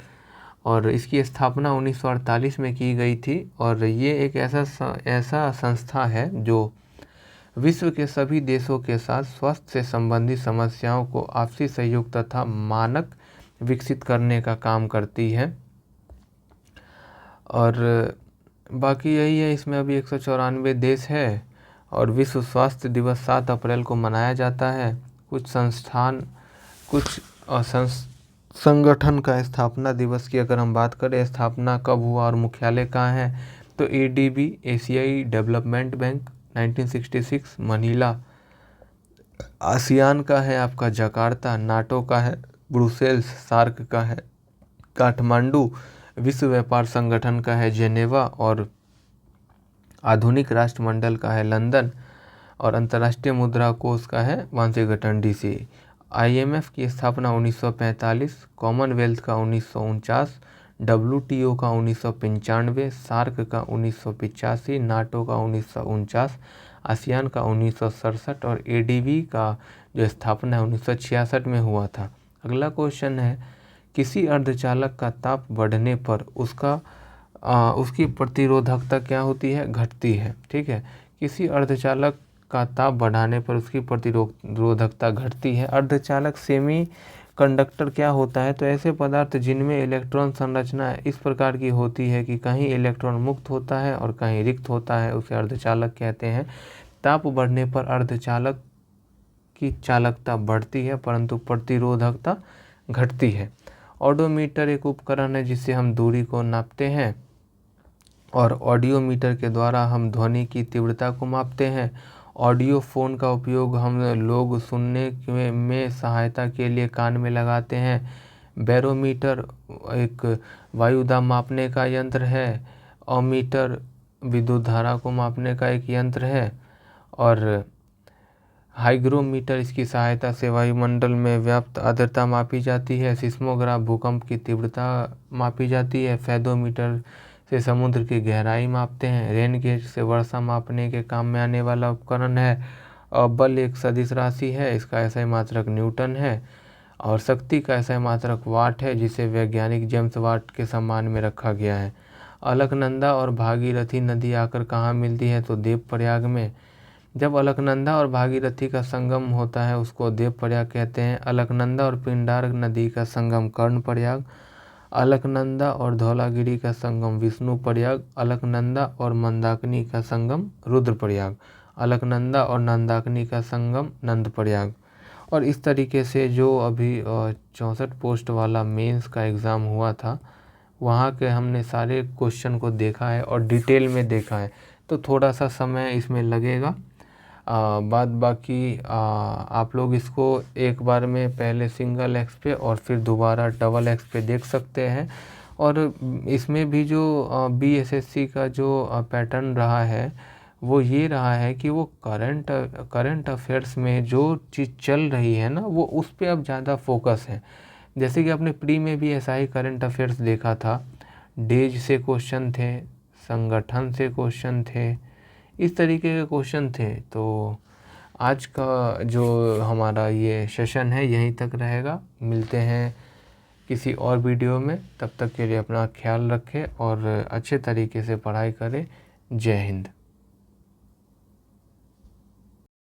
और इसकी स्थापना 1948 में की गई थी और ये एक ऐसा संस्था है जो विश्व के सभी देशों के साथ स्वास्थ्य से संबंधित समस्याओं को आपसी सहयोग तथा मानक विकसित करने का काम करती है। और बाकी यही है, इसमें अभी 194 देश है और विश्व स्वास्थ्य दिवस 7 अप्रैल को मनाया जाता है। कुछ संगठन का स्थापना दिवस की अगर हम बात करें, स्थापना कब हुआ और मुख्यालय कहाँ है? तो ADB एशियाई डेवलपमेंट बैंक 1966 मनीला, आसियान का है आपका जकार्ता, नाटो का है ब्रुसेल्स, सार्क का है काठमांडू, विश्व व्यापार संगठन का है जेनेवा और आधुनिक राष्ट्रमंडल का है लंदन और अंतर्राष्ट्रीय मुद्रा कोष का है वाशिंगटन DC। IMF की स्थापना 1945, कॉमनवेल्थ का 1949, WTO का 1995, सार्क का 1985, नाटो का 1949, आसियान का 1967 और ADB का जो स्थापना है 1966 में हुआ था। अगला क्वेश्चन है किसी अर्धचालक का ताप बढ़ने पर उसकी प्रतिरोधकता क्या होती है, घटती है। ठीक है, किसी अर्धचालक का ताप बढ़ाने पर उसकी प्रतिरोधकता घटती है। अर्धचालक सेमी कंडक्टर क्या होता है, तो ऐसे पदार्थ जिनमें इलेक्ट्रॉन संरचना इस प्रकार की होती है कि कहीं इलेक्ट्रॉन मुक्त होता है और कहीं रिक्त होता है, उसे अर्धचालक कहते हैं। ताप बढ़ने पर अर्धचालक की चालकता बढ़ती है परंतु प्रतिरोधकता घटती है। ऑडोमीटर एक उपकरण है जिससे हम दूरी को नापते हैं, और ऑडियोमीटर के द्वारा हम ध्वनि की तीव्रता को मापते हैं। ऑडियो फोन का उपयोग हम लोग सुनने में सहायता के लिए कान में लगाते हैं। बैरोमीटर एक वायु दाब मापने का यंत्र है। ओमीटर विद्युत धारा को मापने का एक यंत्र है। और हाइग्रोमीटर, इसकी सहायता से वायुमंडल में व्याप्त आर्द्रता मापी जाती है। सिस्मोग्राफ भूकंप की तीव्रता मापी जाती है। फेदोमीटर से समुद्र की गहराई मापते हैं। रेन गेज से वर्षा मापने के काम में आने वाला उपकरण है। और बल एक सदिश राशि है, इसका SI मात्रक न्यूटन है। और शक्ति का SI मात्रक वाट है, जिसे वैज्ञानिक जेम्स वाट के सम्मान में रखा गया है। अलकनंदा और भागीरथी नदी आकर कहाँ मिलती है, तो देवप्रयाग में। जब अलकनंदा और भागीरथी का संगम होता है उसको देवप्रयाग कहते हैं। अलकनंदा और पिंडार नदी का संगम कर्णप्रयाग। अलकनंदा और धौलागिरी का संगम विष्णुप्रयाग। अलकनंदा और मंदाकिनी का संगम रुद्रप्रयाग। अलकनंदा और नंदाकिनी का संगम नंदप्रयाग। और इस तरीके से जो अभी 64 पोस्ट वाला मेंस का एग्ज़ाम हुआ था, वहाँ के हमने सारे क्वेश्चन को देखा है और डिटेल में देखा है, तो थोड़ा सा समय इसमें लगेगा। बाद बाकी आप लोग इसको एक बार में पहले सिंगल एक्स पे और फिर दोबारा डबल एक्स पे देख सकते हैं। और इसमें भी जो BSSC का जो पैटर्न रहा है वो ये रहा है कि वो करंट अफेयर्स में जो चीज़ चल रही है ना, वो उस पे अब ज़्यादा फोकस है। जैसे कि आपने प्री में भी ऐसा ही करंट अफेयर्स देखा था, डेज से क्वेश्चन थे, संगठन से क्वेश्चन थे, इस तरीके के क्वेश्चन थे। तो आज का जो हमारा ये सेशन है यहीं तक रहेगा। मिलते हैं किसी और वीडियो में, तब तक के लिए अपना ख्याल रखें और अच्छे तरीके से पढ़ाई करें। जय हिंद।